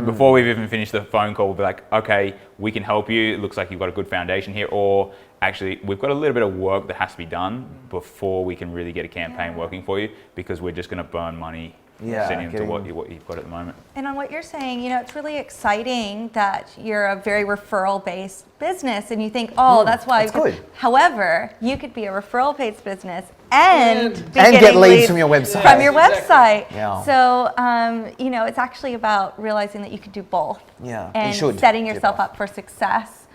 Before we've even finished the phone call, we'll be like, okay, we can help you. It looks like you've got a good foundation here. Or actually, we've got a little bit of work that has to be done before we can really get a campaign working for you, because we're just going to burn money sending them to what you've got at the moment. And on what you're saying, it's really exciting that you're a very referral-based business, and you think, that's why. That's good. However, you could be a referral-based business and get leads from your website. From your website. Yeah. So, it's actually about realizing that you could do both. Yeah. And you should setting do yourself both. up for success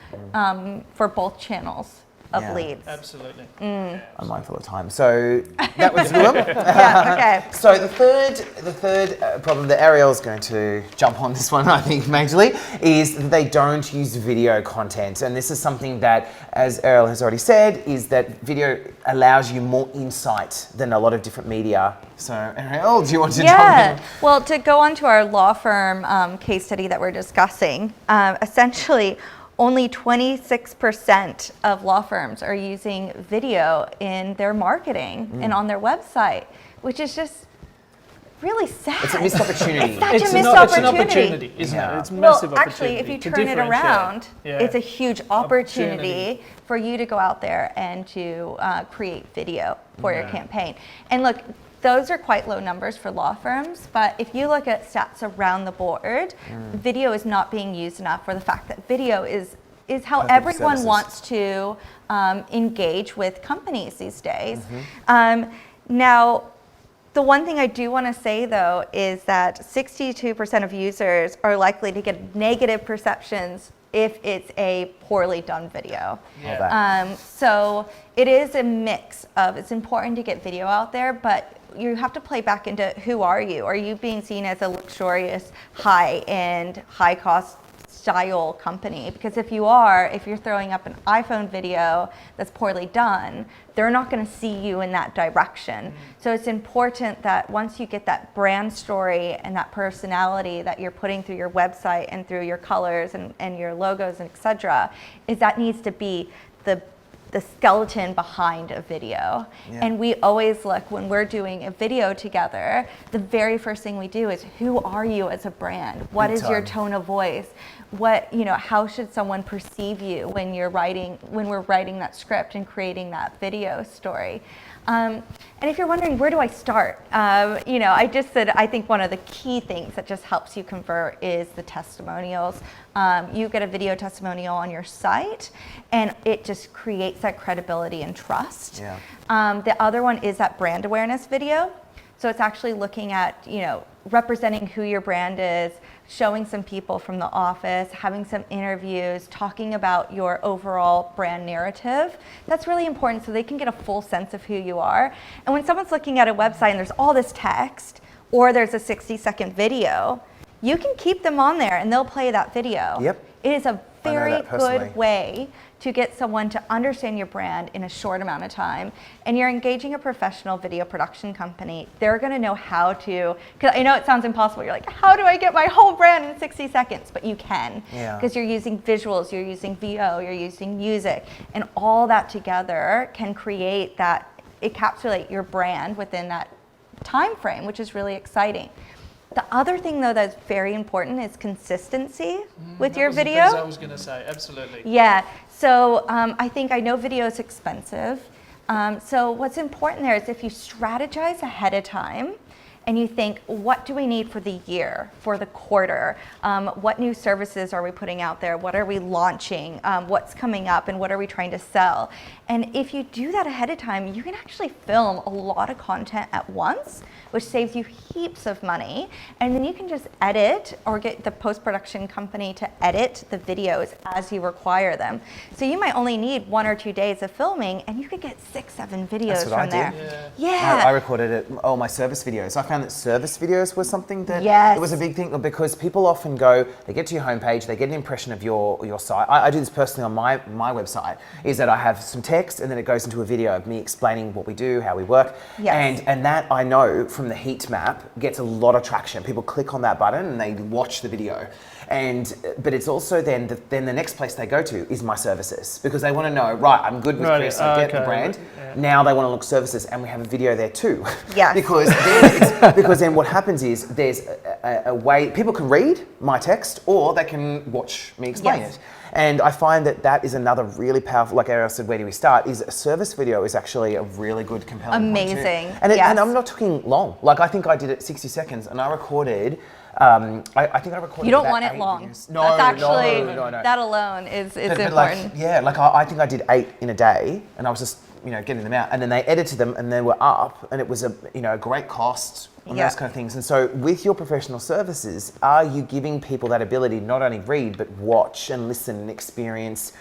for both channels of leads. Absolutely. I'm mindful of time. So that was a good one. Okay. So the third problem that Arielle's going to jump on this one, I think, majorly, is that they don't use video content. And this is something that, as Arielle has already said, is that video allows you more insight than a lot of different media. So Arielle, do you want to jump in? Well, to go on to our law firm case study that we're discussing, essentially, only 26% of law firms are using video in their marketing and on their website, which is just really sad. It's a missed opportunity. It's an opportunity, isn't it? It's a massive opportunity. Actually, if you turn it around, it's a huge opportunity for you to go out there and to create video for your campaign. And look, those are quite low numbers for law firms, but if you look at stats around the board, video is not being used enough for the fact that video is how everyone wants to engage with companies these days. Now, the one thing I do want to say, though, is that 62% of users are likely to get negative perceptions if it's a poorly done video. So it is a mix of, it's important to get video out there, but you have to play back into who are you? Are you being seen as a luxurious, high-end, high-cost style company? Because if you're throwing up an iPhone video that's poorly done, they're not going to see you in that direction. So it's important that once you get that brand story and that personality that you're putting through your website and through your colors and your logos and etc., is that needs to be the skeleton behind a video. And we always look, when we're doing a video together, the very first thing we do is, who are you as a brand? What is your tone of voice? How should someone perceive you when we're writing that script and creating that video story? And if you're wondering, where do I start? I just said, I think one of the key things that just helps you convert is the testimonials. You get a video testimonial on your site, and it just creates that credibility and trust. The other one is that brand awareness video. So it's actually looking at, representing who your brand is, showing some people from the office, having some interviews, talking about your overall brand narrative. That's really important so they can get a full sense of who you are. And when someone's looking at a website and there's all this text, or there's a 60-second video, you can keep them on there and they'll play that video. It is a very good way to get someone to understand your brand in a short amount of time. And you're engaging a professional video production company. They're gonna know how to, because I know it sounds impossible. You're like, how do I get my whole brand in 60 seconds? But you can, because you're using visuals, you're using VO, you're using music, and all that together can create that, encapsulate your brand within that time frame, which is really exciting. The other thing, though, that's very important is consistency with your video. That was the things I was going to say, absolutely. Yeah, so I know video is expensive. So what's important there is if you strategize ahead of time and you think, what do we need for the year, for the quarter? What new services are we putting out there? What are we launching? What's coming up, and what are we trying to sell? And if you do that ahead of time, you can actually film a lot of content at once, which saves you heaps of money. And then you can just edit or get the post-production company to edit the videos as you require them. So you might only need 1 or 2 days of filming, and you could get 6, 7 videos from there. I recorded all my service videos. I found that service videos was something that it was a big thing, because people often go, they get to your homepage, they get an impression of your site. I do this personally on my website, is that I have some text and then it goes into a video of me explaining what we do, how we work. And that, I know from the heat map, gets a lot of traction. People click on that button and they watch the video. But it's also then the next place they go to is my services, because they want to know, right, I'm good with Chris, I get the brand. Now they want to look services, and we have a video there too. Because then what happens is there's a way people can read my text, or they can watch me explain it. And I find that is another really powerful, like Arielle said, where do we start? Is a service video is actually a really good, compelling point too. And I'm not talking long. Like, I think I did it 60 seconds, and I recorded. I think I recorded. You don't want it long. No, that's actually, no. that alone is important. I think I did 8 in a day, and I was just getting them out, and then they edited them, and they were up, and it was a great cost on those kind of things. And so, with your professional services, are you giving people that ability to not only read but watch and listen and experience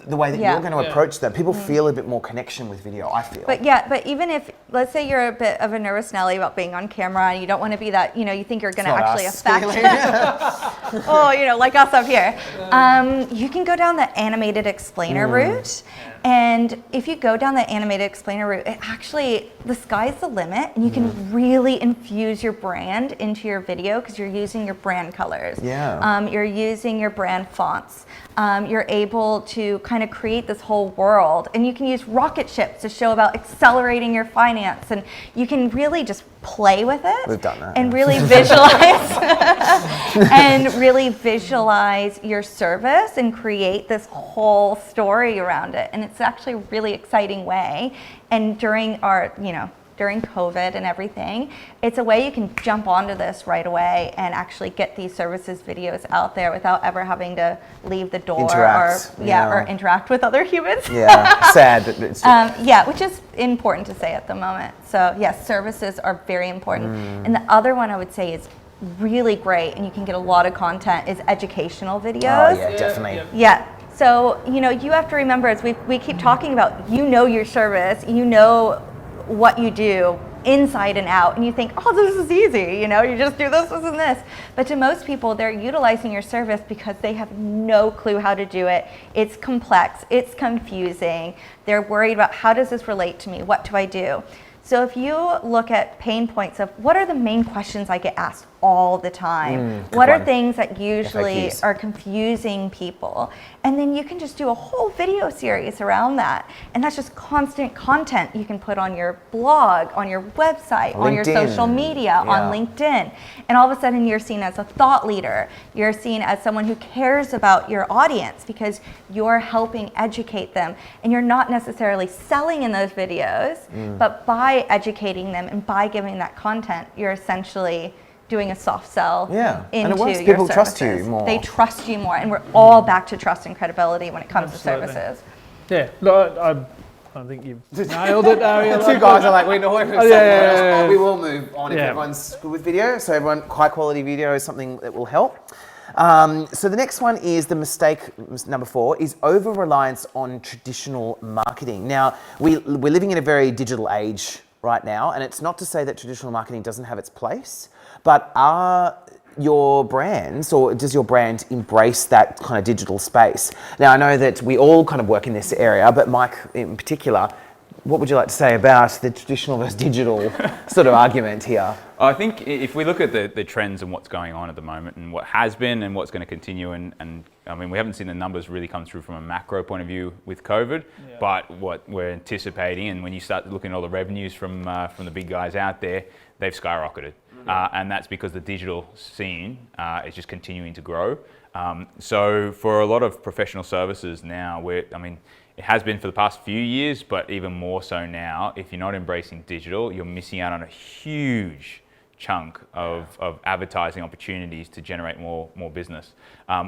the way that you're going to approach them? People feel a bit more connection with video, I feel. But even if, let's say you're a bit of a nervous Nelly about being on camera, and you don't want to be that, you think you're going to actually affect like us up here. You can go down the animated explainer route. And if you go down the animated explainer route, it actually, the sky's the limit, and you can really infuse your brand into your video, because you're using your brand colors. You're using your brand fonts. You're able to kind of create this whole world, and you can use rocket ships to show about accelerating your finance, and you can really just play with it. We've done that. And really visualize your service and create this whole story around it. And it's actually a really exciting way. And during our, during COVID and everything, it's a way you can jump onto this right away and actually get these services videos out there without ever having to leave the door or interact with other humans. Sad, but it's which is important to say at the moment. So yes, services are very important. And the other one I would say is really great, and you can get a lot of content, is educational videos. Definitely. So, you have to remember, as we keep talking about, your service, what you do inside and out, and you think, oh, this is easy, you just do this and this. But to most people, they're utilizing your service because they have no clue how to do it. It's complex, it's confusing. They're worried about, how does this relate to me? What do I do? So if you look at pain points of what are the main questions I get asked all the time, what are things that usually are confusing people, and then you can just do a whole video series around that. And that's just constant content you can put on your blog, on your website, on your social media, on LinkedIn. And all of a sudden you're seen as a thought leader. You're seen as someone who cares about your audience, because you're helping educate them. And you're not necessarily selling in those videos, but by educating them and by giving that content, you're essentially doing a soft sell into and it works. your People services. trust you more. They trust you more, and we're all back to trust and credibility when it comes to services. Yeah, look, I think you've nailed it, Arielle. The two guys are like, we know else. We will move on if everyone's good with video. So high quality video is something that will help. So the next one is the mistake, number 4, is over-reliance on traditional marketing. Now, we're living in a very digital age right now, and it's not to say that traditional marketing doesn't have its place, but are your brands, or does your brand embrace that kind of digital space? Now, I know that we all kind of work in this area, but Mike in particular, what would you like to say about the traditional versus digital sort of argument here? I think if we look at the trends and what's going on at the moment, and what has been and what's going to continue, and I mean, we haven't seen the numbers really come through from a macro point of view with COVID, but what we're anticipating, and when you start looking at all the revenues from the big guys out there, they've skyrocketed. And that's because the digital scene is just continuing to grow. So for a lot of professional services now, it has been for the past few years, but even more so now, if you're not embracing digital, you're missing out on a huge chunk of advertising opportunities to generate more business.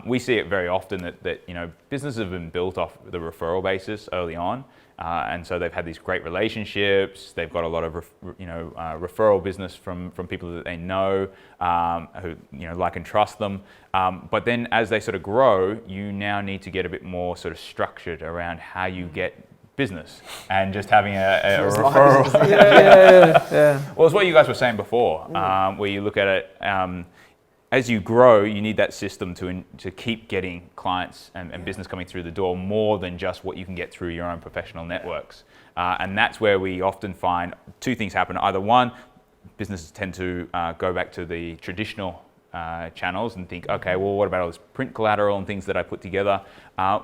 We see it very often that businesses have been built off the referral basis early on, and so they've had these great relationships. They've got a lot of referral business from people that they know, who like and trust them. But then as they sort of grow, you now need to get a bit more sort of structured around how you get business, and just having a referral. Yeah. Well, it's what you guys were saying before, where you look at it, as you grow, you need that system to keep getting clients and business coming through the door, more than just what you can get through your own professional networks. And that's where we often find two things happen. Either one, businesses tend to go back to the traditional channels and think, okay, well, what about all this print collateral and things that I put together,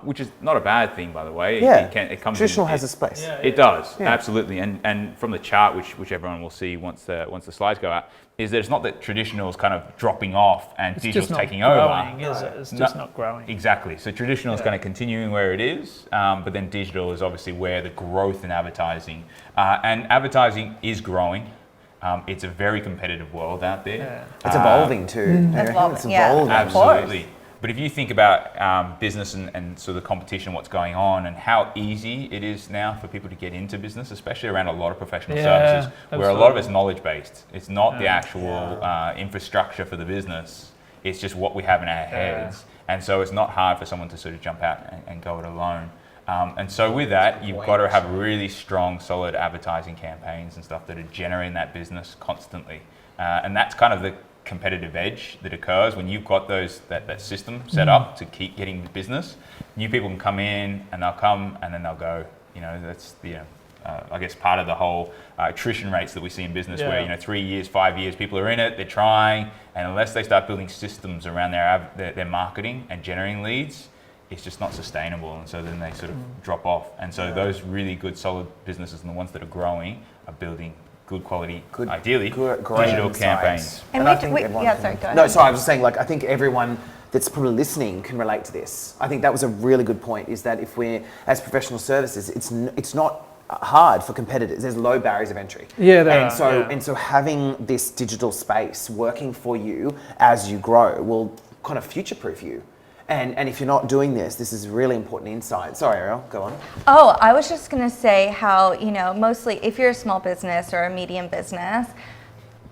which is not a bad thing, by the way. Yeah, it comes traditional in, has a space. It does, absolutely. And from the chart, which everyone will see once the slides go out, is that it's not that traditional is kind of dropping off and digital's taking over. It's just not growing. Exactly. So traditional is kind of continuing where it is, but then digital is obviously where the growth in advertising, and advertising is growing. It's a very competitive world out there. Yeah. It's evolving too. It's evolving. Absolutely. But if you think about business and sort of the competition, what's going on, and how easy it is now for people to get into business, especially around a lot of professional services, where a lot of it's knowledge-based. It's not the actual infrastructure for the business. It's just what we have in our heads. And so it's not hard for someone to sort of jump out and go it alone. And so with that, you've got to have really strong, solid advertising campaigns and stuff that are generating that business constantly. And that's kind of the competitive edge that occurs when you've got that system set up to keep getting the business. New people can come in and they'll come and then they'll go. That's the I guess part of the whole attrition rates that we see in business, where 3 years, 5 years, people are in it, they're trying, and unless they start building systems around their marketing and generating leads, it's just not sustainable, and so then they sort of drop off. And so those really good, solid businesses and the ones that are growing are building good quality, ideally, digital campaigns. And I think go ahead. No, sorry, I was just saying, I think everyone that's probably listening can relate to this. I think that was a really good point, is that if we're, as professional services, it's not hard for competitors. There's low barriers of entry. And so having this digital space working for you as you grow will kind of future-proof you. And if you're not doing this is a really important insight. Sorry, Arielle, go on. Oh, I was just going to say how, mostly if you're a small business or a medium business,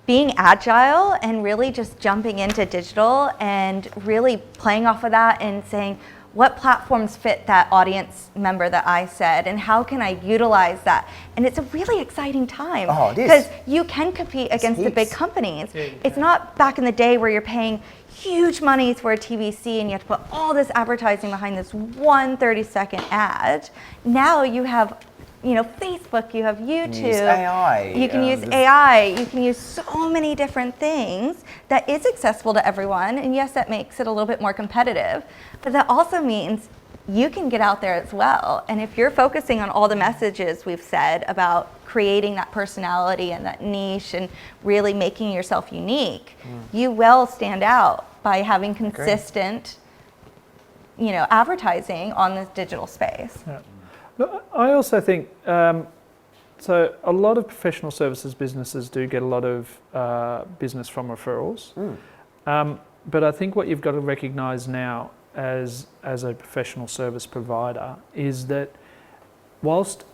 being agile and really just jumping into digital and really playing off of that and saying, what platforms fit that audience member that I said, and how can I utilize that? And it's a really exciting time. Oh, it is. Because you can compete against the big companies. It's not back in the day where you're paying huge money for a TVC and you have to put all this advertising behind this one 30-second ad. Now you have Facebook, you have YouTube. You use AI. You can use AI. You can use so many different things that is accessible to everyone. And yes, that makes it a little bit more competitive. But that also means you can get out there as well. And if you're focusing on all the messages we've said about creating that personality and that niche and really making yourself unique, you will stand out by having consistent, advertising on this digital space. Yeah. But I also think, so a lot of professional services businesses do get a lot of business from referrals. But I think what you've got to recognise now as a professional service provider is that whilst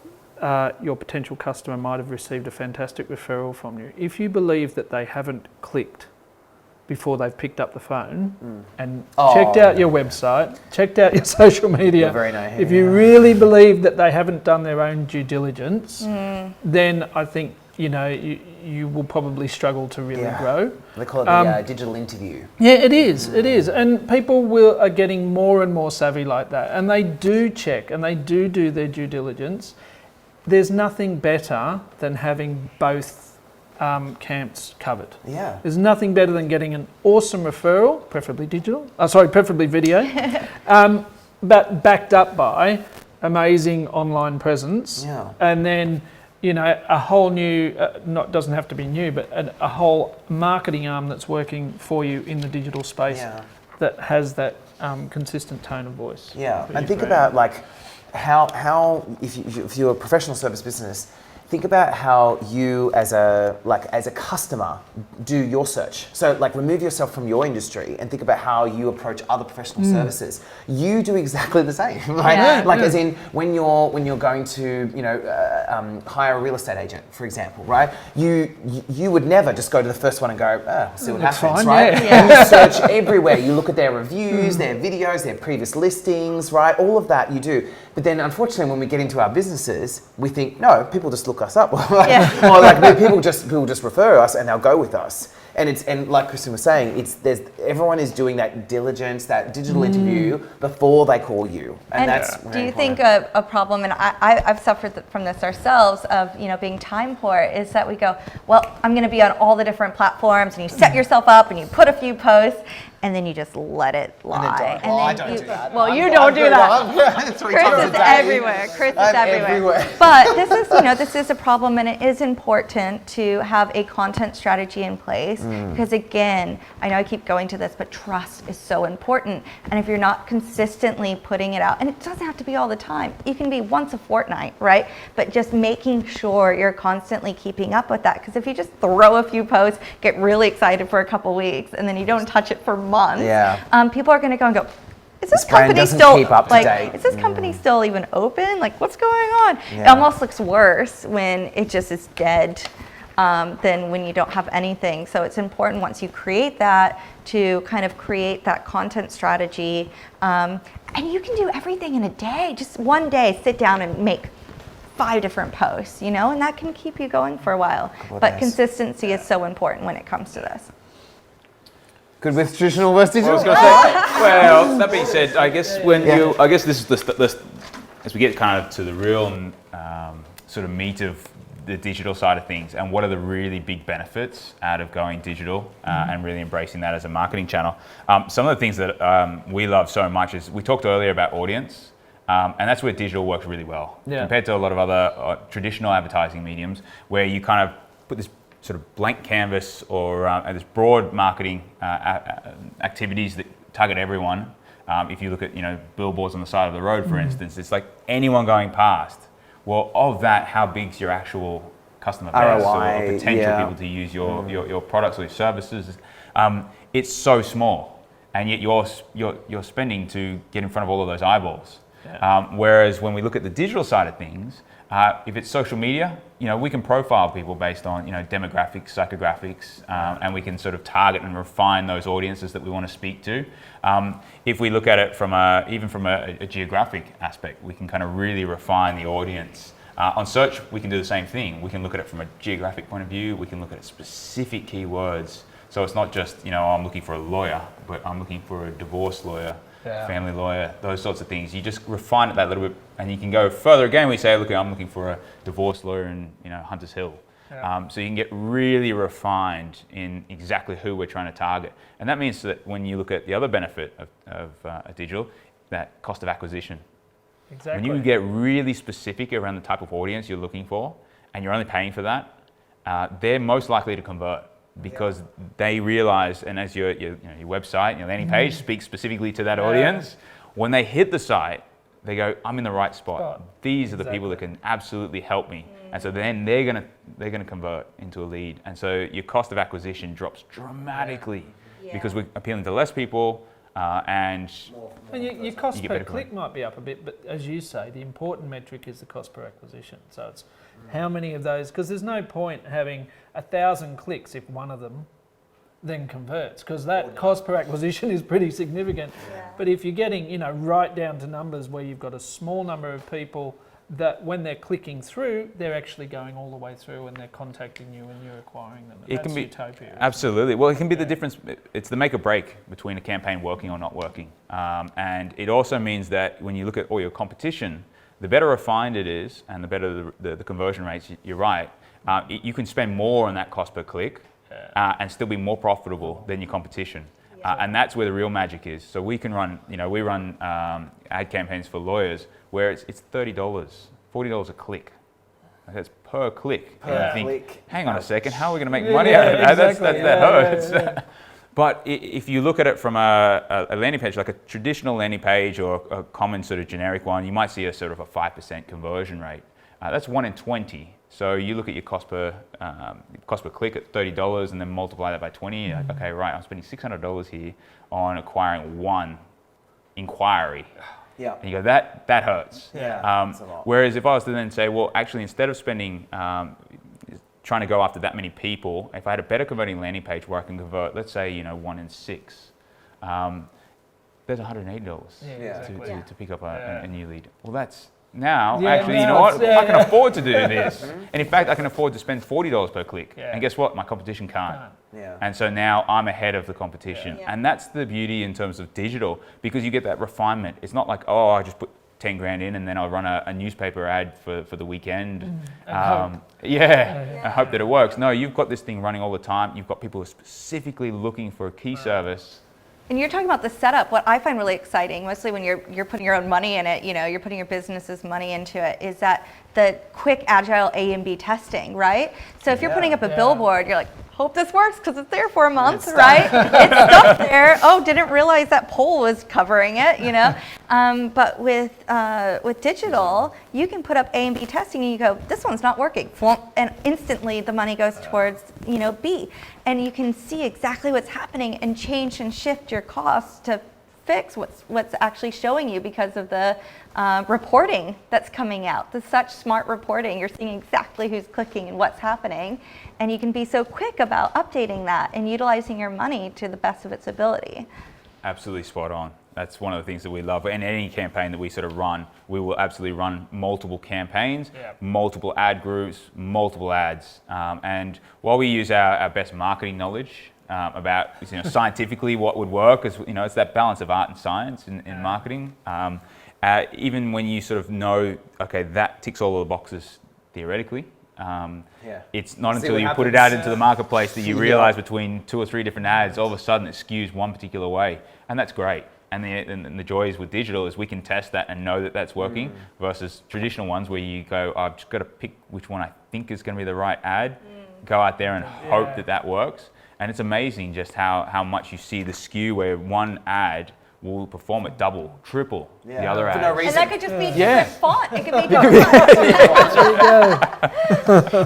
your potential customer might have received a fantastic referral from you, if you believe that they haven't clicked before they've picked up the phone and checked out your website, checked out your social media, if you really believe that they haven't done their own due diligence, then I think you will probably struggle to really grow. They call it the digital interview. Yeah, it is. It is, and people are getting more and more savvy like that, and they do check and they do their due diligence. There's nothing better than having both camps covered. Yeah. There's nothing better than getting an awesome referral, preferably preferably video, but backed up by amazing online presence. Yeah. And then, a whole new, doesn't have to be new, but a whole marketing arm that's working for you in the digital space that has that consistent tone of voice. Yeah, and think about how if you're a professional service business, think about how you as a customer do your search. So like remove yourself from your industry and think about how you approach other professional services. You do exactly the same, right? Yeah. Like as in when you're going to hire a real estate agent, for example, right? You would never just go to the first one and go, see what happens, fine, right? yeah. And you search everywhere. You look at their reviews, their videos, their previous listings, right? All of that you do. But then unfortunately when we get into our businesses, we think, no, people just look us up. Or like people just refer us and they'll go with us. And like Kristin was saying, everyone is doing that diligence, that digital interview before they call you. And that's do you think a problem, and I've suffered from this ourselves, of being time poor, is that we go, well, I'm going to be on all the different platforms, and you set yourself up and you put a few posts, and then you just let it lie. I don't do that. Well, you don't do that. Chris is everywhere. Chris is everywhere. But this is a problem, and it is important to have a content strategy in place because, again, I know I keep going to this, but trust is so important. And if you're not consistently putting it out, and it doesn't have to be all the time, you can be once a fortnight, right? But just making sure you're constantly keeping up with that, because if you just throw a few posts, get really excited for a couple weeks, and then you don't touch it for months, people are going to go and go, is this company still keep up to date. Is this company still even open? Like, what's going on? It almost looks worse when it just is dead than when you don't have anything. So it's important once you create that to kind of create that content strategy. And you can do everything in a day. Just one day, sit down and make 5 different posts, and that can keep you going for a while. But consistency is so important when it comes to this. Good with traditional versus digital? I was going to say, well, that being said, I guess this is the as we get kind of to the real sort of meat of the digital side of things, and what are the really big benefits out of going digital and really embracing that as a marketing channel. Some of the things that we love so much is, we talked earlier about audience, and that's where digital works really well compared to a lot of other traditional advertising mediums, where you kind of put this sort of blank canvas or this broad marketing activities that target everyone. If you look at billboards on the side of the road, for instance, it's like anyone going past. Well, of that, how big's your actual customer base ROI, or potential people to use your products or your services? It's so small, and yet you're spending to get in front of all of those eyeballs. Whereas when we look at the digital side of things, if it's social media, we can profile people based on demographics, psychographics, and we can sort of target and refine those audiences that we want to speak to. If we look at it even from a geographic aspect, we can kind of really refine the audience. On search, we can do the same thing. We can look at it from a geographic point of view. We can look at specific keywords. So it's not just I'm looking for a lawyer, but I'm looking for a divorce lawyer, family lawyer, those sorts of things. You just refine it that little bit, and you can go further again. We say, look, I'm looking for a divorce lawyer in Hunters Hill. So you can get really refined in exactly who we're trying to target. And that means that when you look at the other benefit of a digital, that cost of acquisition. Exactly. When you get really specific around the type of audience you're looking for, and you're only paying for that, they're most likely to convert, because they realize, and as your website, your landing page speaks specifically to that audience, when they hit the site, they go, I'm in the right spot. These are the people that can absolutely help me. And so then they're gonna convert into a lead. And so your cost of acquisition drops dramatically because we're appealing to less people and your cost per click might be up a bit, but as you say, the important metric is the cost per acquisition. So it's how many of those, because there's no point having 1,000 clicks if one of them then converts, because that cost per acquisition is pretty significant. But if you're getting right down to numbers where you've got a small number of people that when they're clicking through, they're actually going all the way through and they're contacting you and you're acquiring them. And it can be utopia. Absolutely. Well, it can be the difference. It's the make or break between a campaign working or not working. And it also means that when you look at all your competition, the better refined it is and the better the conversion rates, you're right, you can spend more on that cost per click and still be more profitable than your competition. And that's where the real magic is. So we can run, we run ad campaigns for lawyers where it's $30, $40 a click. That's per click. Per click. Hang on a second, how are we going to make money out of that? Exactly. That hurts. But if you look at it from a landing page, like a traditional landing page or a common sort of generic one, you might see a sort of a 5% conversion rate. That's 1 in 20. So you look at your cost per click at $30 and then multiply that by 20. Like, okay, right, I'm spending $600 here on acquiring one inquiry. Yeah. And you go, that hurts. Yeah, that's a lot. Whereas if I was to then say, well, actually, instead of spending, trying to go after that many people, if I had a better converting landing page where I can convert, let's say, 1 in 6, there's $180 to pick up a new lead. Well, that's now, actually, you know what? I can afford to do this. And in fact, I can afford to spend $40 per click. And guess what? My competition can't. And so now I'm ahead of the competition. And that's the beauty in terms of digital, because you get that refinement. It's not like, oh, I just put 10 grand in and then I'll run a newspaper ad for the weekend. I hope that it works. No, you've got this thing running all the time. You've got people specifically looking for a key service. And you're talking about the setup. What I find really exciting, mostly when you're putting your own money in it, you're putting your business's money into it, is that the quick, agile A and B testing, right? So if you're putting up a billboard, you're like, hope this works because it's there for a month, right? It's stuck there. Oh, didn't realize that pole was covering it, But with digital, you can put up A and B testing and you go, this one's not working. And instantly the money goes towards, B. And you can see exactly what's happening and change and shift your costs to fix what's actually showing you because of the reporting that's coming out. The such smart reporting. You're seeing exactly who's clicking and what's happening. And you can be so quick about updating that and utilizing your money to the best of its ability. Absolutely spot on. That's one of the things that we love. In any campaign that we sort of run, we will absolutely run multiple campaigns, multiple ad groups, multiple ads. And while we use our best marketing knowledge about scientifically what would work, is it's that balance of art and science in marketing. Even when you sort of know, okay, that ticks all of the boxes theoretically. It's not until you put it out into the marketplace that you realize between 2 or 3 different ads, all of a sudden it skews one particular way, and that's great. And the joys with digital is we can test that and know that that's working versus traditional ones where you go, I've just got to pick which one I think is going to be the right ad, go out there and hope that works. And it's amazing just how much you see the skew where one ad will perform at double, triple the other ad. No reason. And that could just be different font. It could be different.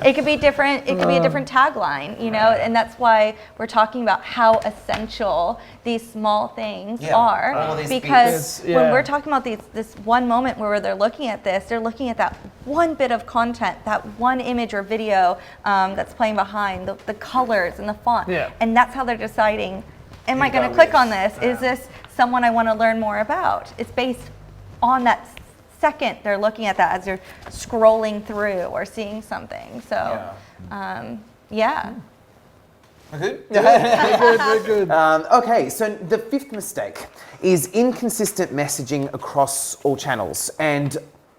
It could be different. It could be a different tagline, and that's why we're talking about how essential these small things are. Because when we're talking about this one moment where they're looking at this, they're looking at that one bit of content, that one image or video that's playing behind, the colors and the font. And that's how they're deciding, am I going to click on this? Is this someone I want to learn more about? It's based on that second they're looking at that as they're scrolling through or seeing something. So, Good? Good. Okay, so the 5th mistake is inconsistent messaging across all channels. And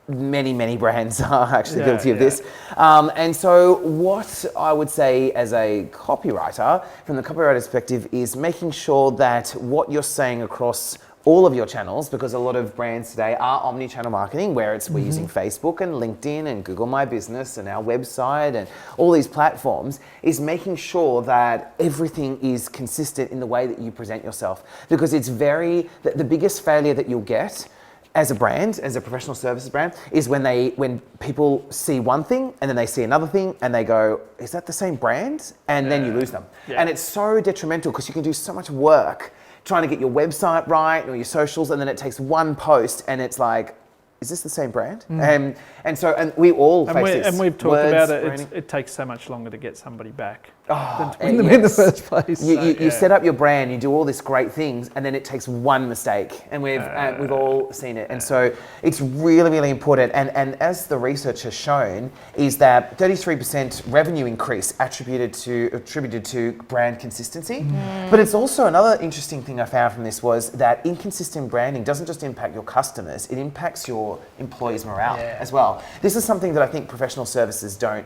many brands are actually guilty of this. And so what I would say as a copywriter, from the copywriter perspective, is making sure that what you're saying across all of your channels, because a lot of brands today are omni-channel marketing, where we're using Facebook and LinkedIn and Google My Business and our website and all these platforms, is making sure that everything is consistent in the way that you present yourself. Because it's the biggest failure that you'll get as a brand, as a professional services brand, is when people see one thing and then they see another thing and they go, is that the same brand? And then you lose them. And it's so detrimental because you can do so much work trying to get your website right or your socials, and then it takes one post and it's like, is this the same brand? And we all face this. And we've talked about it. It takes so much longer to get somebody back than to win them in the first place. You set up your brand, you do all these great things, and then it takes one mistake, and we've all seen it. And so it's really, really important. And as the research has shown, is that 33% revenue increase attributed to brand consistency. But it's also another interesting thing I found from this was that inconsistent branding doesn't just impact your customers; it impacts your employees' morale as well. This is something that I think professional services don't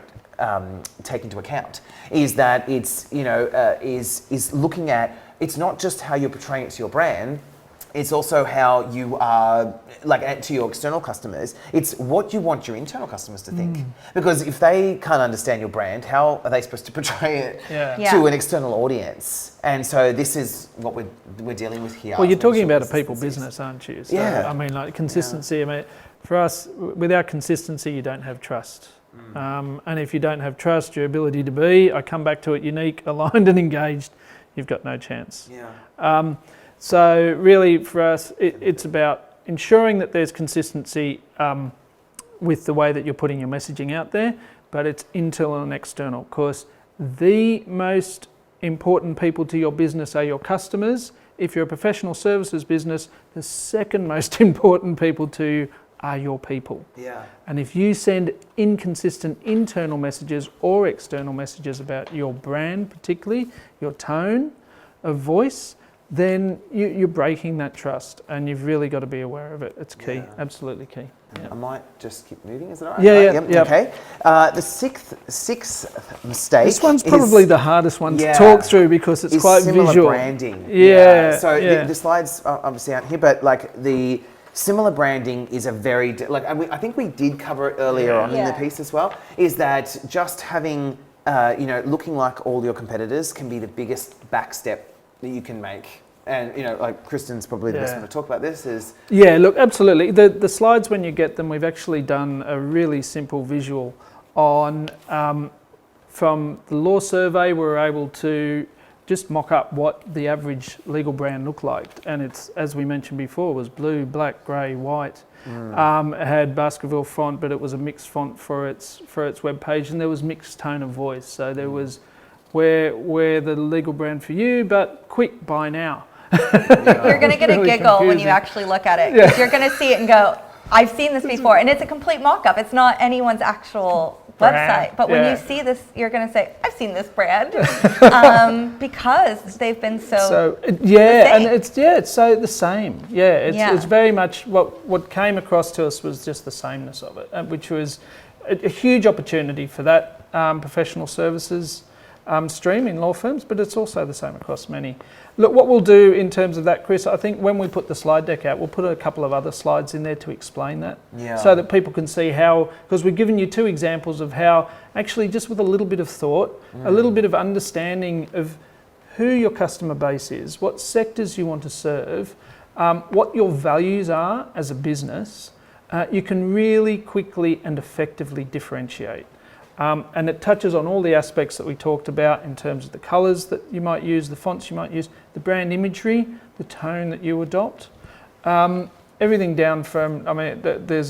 take into account, is that it's is looking at, it's not just how you're portraying it to your brand, it's also how you are, to your external customers, it's what you want your internal customers to think. Because if they can't understand your brand, how are they supposed to portray it to an external audience? And so this is what we're dealing with here. Well, you're talking about a people business, aren't you? So, I mean, consistency. I mean, for us, without consistency, you don't have trust. And if you don't have trust, your ability to be, I come back to it, unique, aligned and engaged, you've got no chance. Yeah. So really for us, it's about ensuring that there's consistency with the way that you're putting your messaging out there, but it's internal and external. Of course, the most important people to your business are your customers. If you're a professional services business, the second most important people to you are your people. Yeah. And if you send inconsistent internal messages or external messages about your brand, particularly your tone of voice, then you're breaking that trust, and you've really got to be aware of it. It's key, absolutely key. I might just keep moving, is that all right? Yeah, Yep. yeah. Okay. The sixth mistake. This one's probably the hardest one to talk through because it's quite similar visual. Branding. Yeah. So yeah. The slides are obviously out here, but like the similar branding is a very I think we did cover it earlier on in the piece as well. Is that just having looking like all your competitors can be the biggest backstep that you can make. And like Kristin's probably the best one to talk about this is. Yeah, look, absolutely. The slides, when you get them, we've actually done a really simple visual on from the law survey. We were able to just mock up what the average legal brand looked like, and it's, as we mentioned before, was blue, black, grey, white. It had Baskerville font, but it was a mixed font for its web page, and there was mixed tone of voice. So there was we're the legal brand for you, but quick, buy now. You're going to get really a giggle when you confusing. actually look at it. 'Cause you're going to see it and go, I've seen this before. And it's a complete mock-up. It's not anyone's actual website. But when you see this, you're going to say, I've seen this brand. Because they've been so and it's so the same. It's very much what came across to us was just the sameness of it, which was a huge opportunity for that professional services stream in law firms, but it's also the same across many. Look, what we'll do in terms of that, Chris, I think when we put the slide deck out, we'll put a couple of other slides in there to explain that, so that people can see how, because we've given you two examples of how actually just with a little bit of thought, a little bit of understanding of who your customer base is, what sectors you want to serve, what your values are as a business, you can really quickly and effectively differentiate. And it touches on all the aspects that we talked about in terms of the colours that you might use, the fonts you might use, the brand imagery, the tone that you adopt, everything down from. I mean,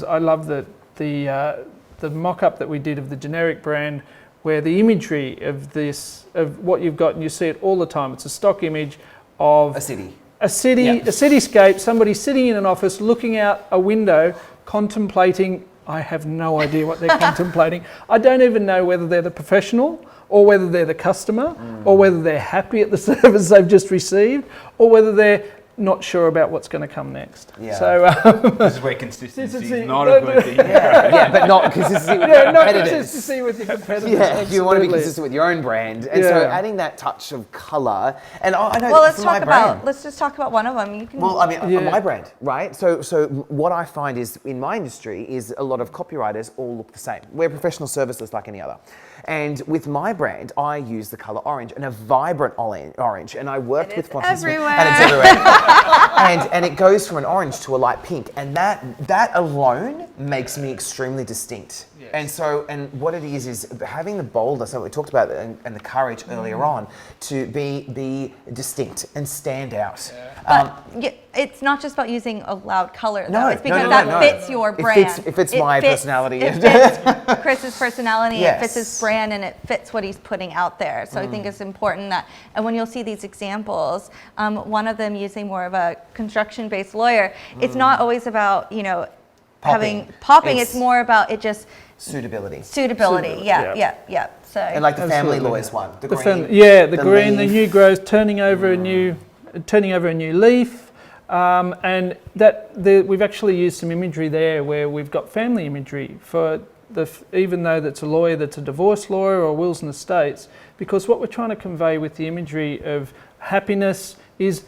I love the mock-up that we did of the generic brand, where the imagery of what you've got, and you see it all the time. It's a stock image of a city, a cityscape, somebody sitting in an office, looking out a window, contemplating. I have no idea what they're contemplating. I don't even know whether they're the professional or whether they're the customer or whether they're happy at the service they've just received or whether they're not sure about what's going to come next. Yeah. So this is where consistency is not a good thing. But not consistency with your not competitors. consistency with your competitors. Yeah, you want to be absolutely. consistent with your own brand, and so adding that touch of colour. And I know. Well, let's just talk about one of them. You can. Well, I mean, my brand, right? So what I find is in my industry is a lot of copywriters all look the same. We're professional services like any other. And with my brand, I use the colour orange, and a vibrant orange. And I worked with font everywhere. and it's everywhere. and it goes from an orange to a light pink, and that alone makes me extremely distinct. Yes. And what it is having the boldness that we talked about and the courage earlier on to be distinct and stand out. But it's not just about using a loud color, though. No, it's because that fits your brand. It fits my personality. It fits Chris's personality, Yes. it fits his brand, and it fits what he's putting out there. So I think it's important that, and when you'll see these examples, one of them using more of a construction-based lawyer, it's not always about, having popping. It's more about it just Suitability. Yeah. So And like the family Absolutely. lawyers one. The green, the leaf. new growth, turning over a new leaf, and we've actually used some imagery there where we've got family imagery for even though that's a lawyer that's a divorce lawyer or wills and estates, because what we're trying to convey with the imagery of happiness is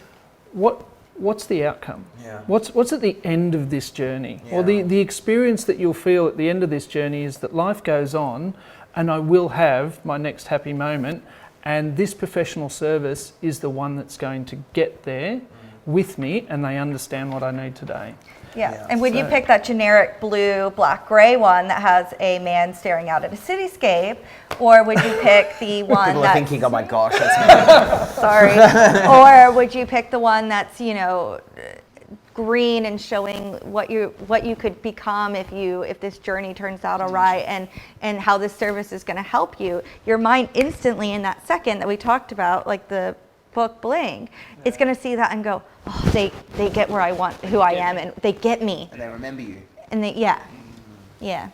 what's the outcome? Yeah. What's at the end of this journey? Yeah. Or the experience that you'll feel at the end of this journey is that life goes on and I will have my next happy moment, and this professional service is the one that's going to get there with me and they understand what I need today. Yeah. And would you pick that generic blue, black, gray one that has a man staring out at a cityscape, or would you pick the one People are that's thinking, oh my gosh, that's me. sorry, or would you pick the one that's, you know, green and showing what you could become if this journey turns out all right, and how this service is going to help you? Your mind instantly in that second that we talked about, like the book Bling, it's going to see that and go, oh, they get where I want, who I am, and they get me, And they remember you. and yeah.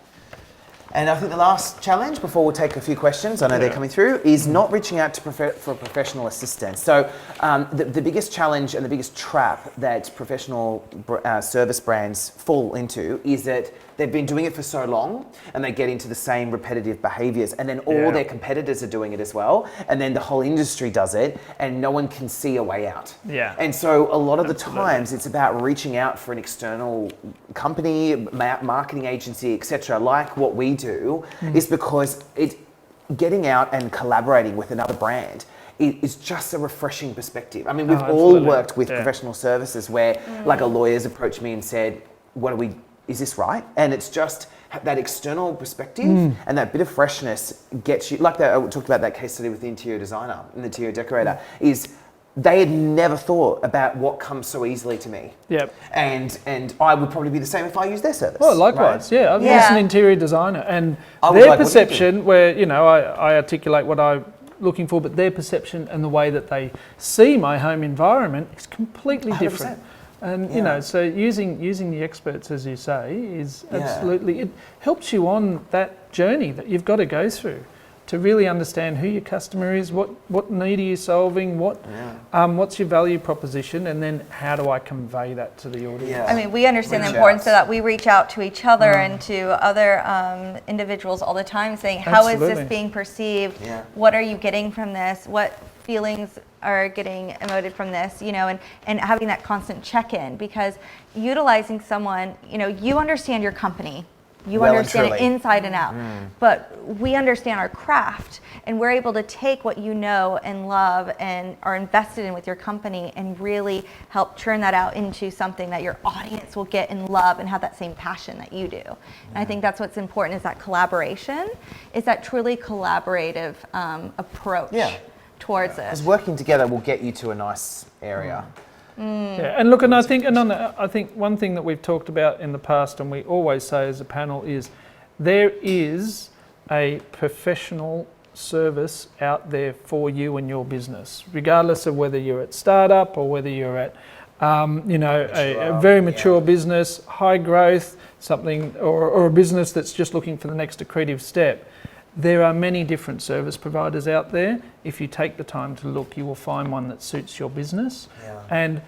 And I think the last challenge, before we'll take a few questions, I know they're coming through, is not reaching out to for professional assistance. So the biggest challenge and the biggest trap that professional service brands fall into is that they've been doing it for so long and they get into the same repetitive behaviors, and then all their competitors are doing it as well, and then the whole industry does it and no one can see a way out. Yeah. And so a lot of the times it's about reaching out for an external company, marketing agency, etc., like what we do, is because getting out and collaborating with another brand is just a refreshing perspective. I mean, we've all worked with professional services where like a lawyer's approached me and said, is this right? And it's just that external perspective and that bit of freshness gets you, like that, I talked about that case study with the interior designer and the interior decorator, is they had never thought about what comes so easily to me. Yep. And I would probably be the same if I used their service. Well, likewise, right? I was an interior designer, and I was their like, what do you perception, where, you know, I articulate what I'm looking for, but their perception and the way that they see my home environment is completely 100%. different. And you know, so using the experts, as you say, is absolutely, it helps you on that journey that you've got to go through to really understand who your customer is, what need are you solving, what's your value proposition, and then how do I convey that to the audience. I mean, we understand the importance of that. We reach out to each other and to other individuals all the time saying, how is this being perceived? What are you getting from this? What feelings are getting emoted from this, you know, and having that constant check-in, because utilizing someone, you know, you understand your company, you understand it inside and out, but we understand our craft, and we're able to take what you know and love and are invested in with your company and really help churn that out into something that your audience will get and love and have that same passion that you do. And I think that's what's important, is that collaboration, is that truly collaborative approach towards it. Because working together will get you to a nice area. Yeah, and look, and I think one thing that we've talked about in the past, and we always say as a panel, is there is a professional service out there for you and your business, regardless of whether you're at startup or whether you're at a very mature business, high growth, something, or a business that's just looking for the next accretive step. There are many different service providers out there. If you take the time to look, you will find one that suits your business. And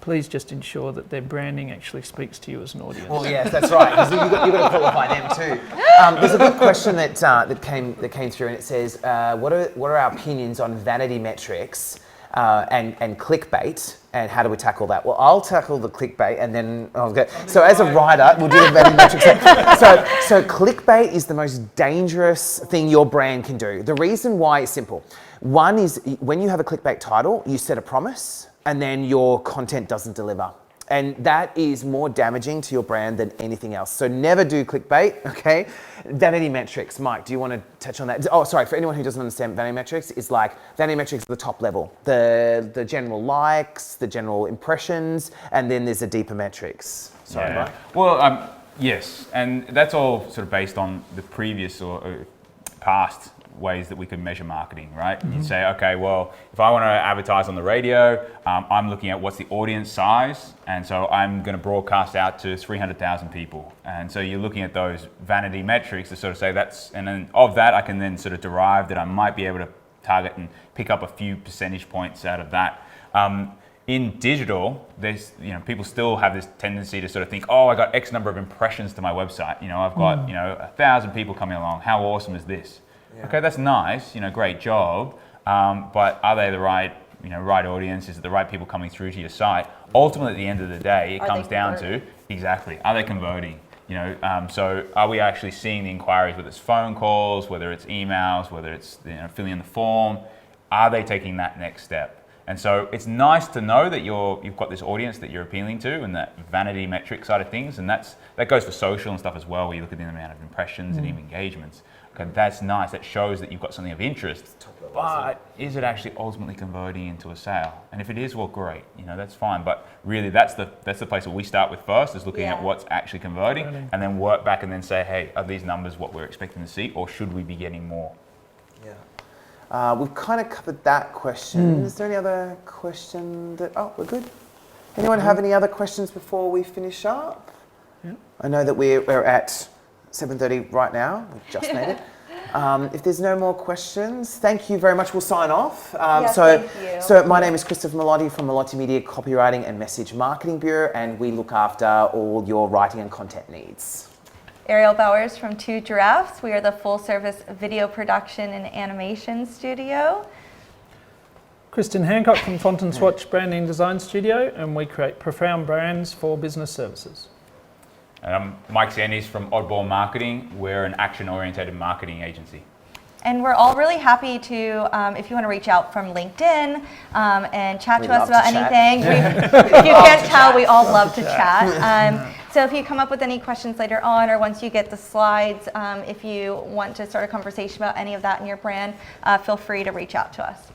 please just ensure that their branding actually speaks to you as an audience. Well, yes, that's right, because you've got to qualify them too. There's a good question that came through, and it says, what are our opinions on vanity metrics and clickbait, and how do we tackle that? Well, I'll tackle the clickbait, and then I'll go. So as a writer, we'll do the vanity metrics. So clickbait is the most dangerous thing your brand can do. The reason why is simple. One is when you have a clickbait title, you set a promise, and then your content doesn't deliver. And that is more damaging to your brand than anything else. So never do clickbait, okay? Vanity metrics. Mike, do you want to touch on that? Oh, sorry, for anyone who doesn't understand vanity metrics, it's like vanity metrics at the top level. The general likes, the general impressions, and then there's the deeper metrics. Sorry, Mike. Well, yes, and that's all sort of based on the previous or past ways that we could measure marketing, right? You say, okay, well, if I want to advertise on the radio, I'm looking at what's the audience size, and so I'm going to broadcast out to 300,000 people. And so you're looking at those vanity metrics to sort of say and then of that I can then sort of derive that I might be able to target and pick up a few percentage points out of that. In digital, there's, people still have this tendency to sort of think, oh, I got X number of impressions to my website. I've got, 1,000 people coming along. How awesome is this? Yeah. Okay, that's nice, great job, but are they the right audience? Is it the right people coming through to your site? Ultimately, at the end of the day, it comes down to, are they converting? So are we actually seeing the inquiries, whether it's phone calls, whether it's emails, whether it's filling in the form? Are they taking that next step? And so it's nice to know that you've got this audience that you're appealing to, and that vanity metric side of things, and that goes for social and stuff as well, where you look at the amount of impressions and even engagements. Okay, that's nice. That shows that you've got something of interest. But is it actually ultimately converting into a sale? And if it is, well, great. That's fine. But really, that's the place where we start with first, is looking at what's actually converting, and then work back and then say, hey, are these numbers what we're expecting to see, or should we be getting more? Yeah. We've kind of covered that question. Is there any other question we're good. Anyone have any other questions before we finish up? Yeah. I know that we're at 7:30 right now. We've just made it. If there's no more questions, thank you very much. We'll sign off. Thank you. So my name is Kristin Melotti from Melotti Media Copywriting and Message Marketing Bureau, and we look after all your writing and content needs. Arielle Bowers from Giraffes. We are the full-service video production and animation studio. Kristin Hancock from Swatch Branding Design Studio, and we create profound brands for business services. And I'm Mike Sandys from OddBall Marketing. We're an action-oriented marketing agency. And we're all really happy to, if you want to reach out from LinkedIn and chat to us about anything. If you can't tell, we all love to chat. So if you come up with any questions later on, or once you get the slides, if you want to start a conversation about any of that in your brand, feel free to reach out to us.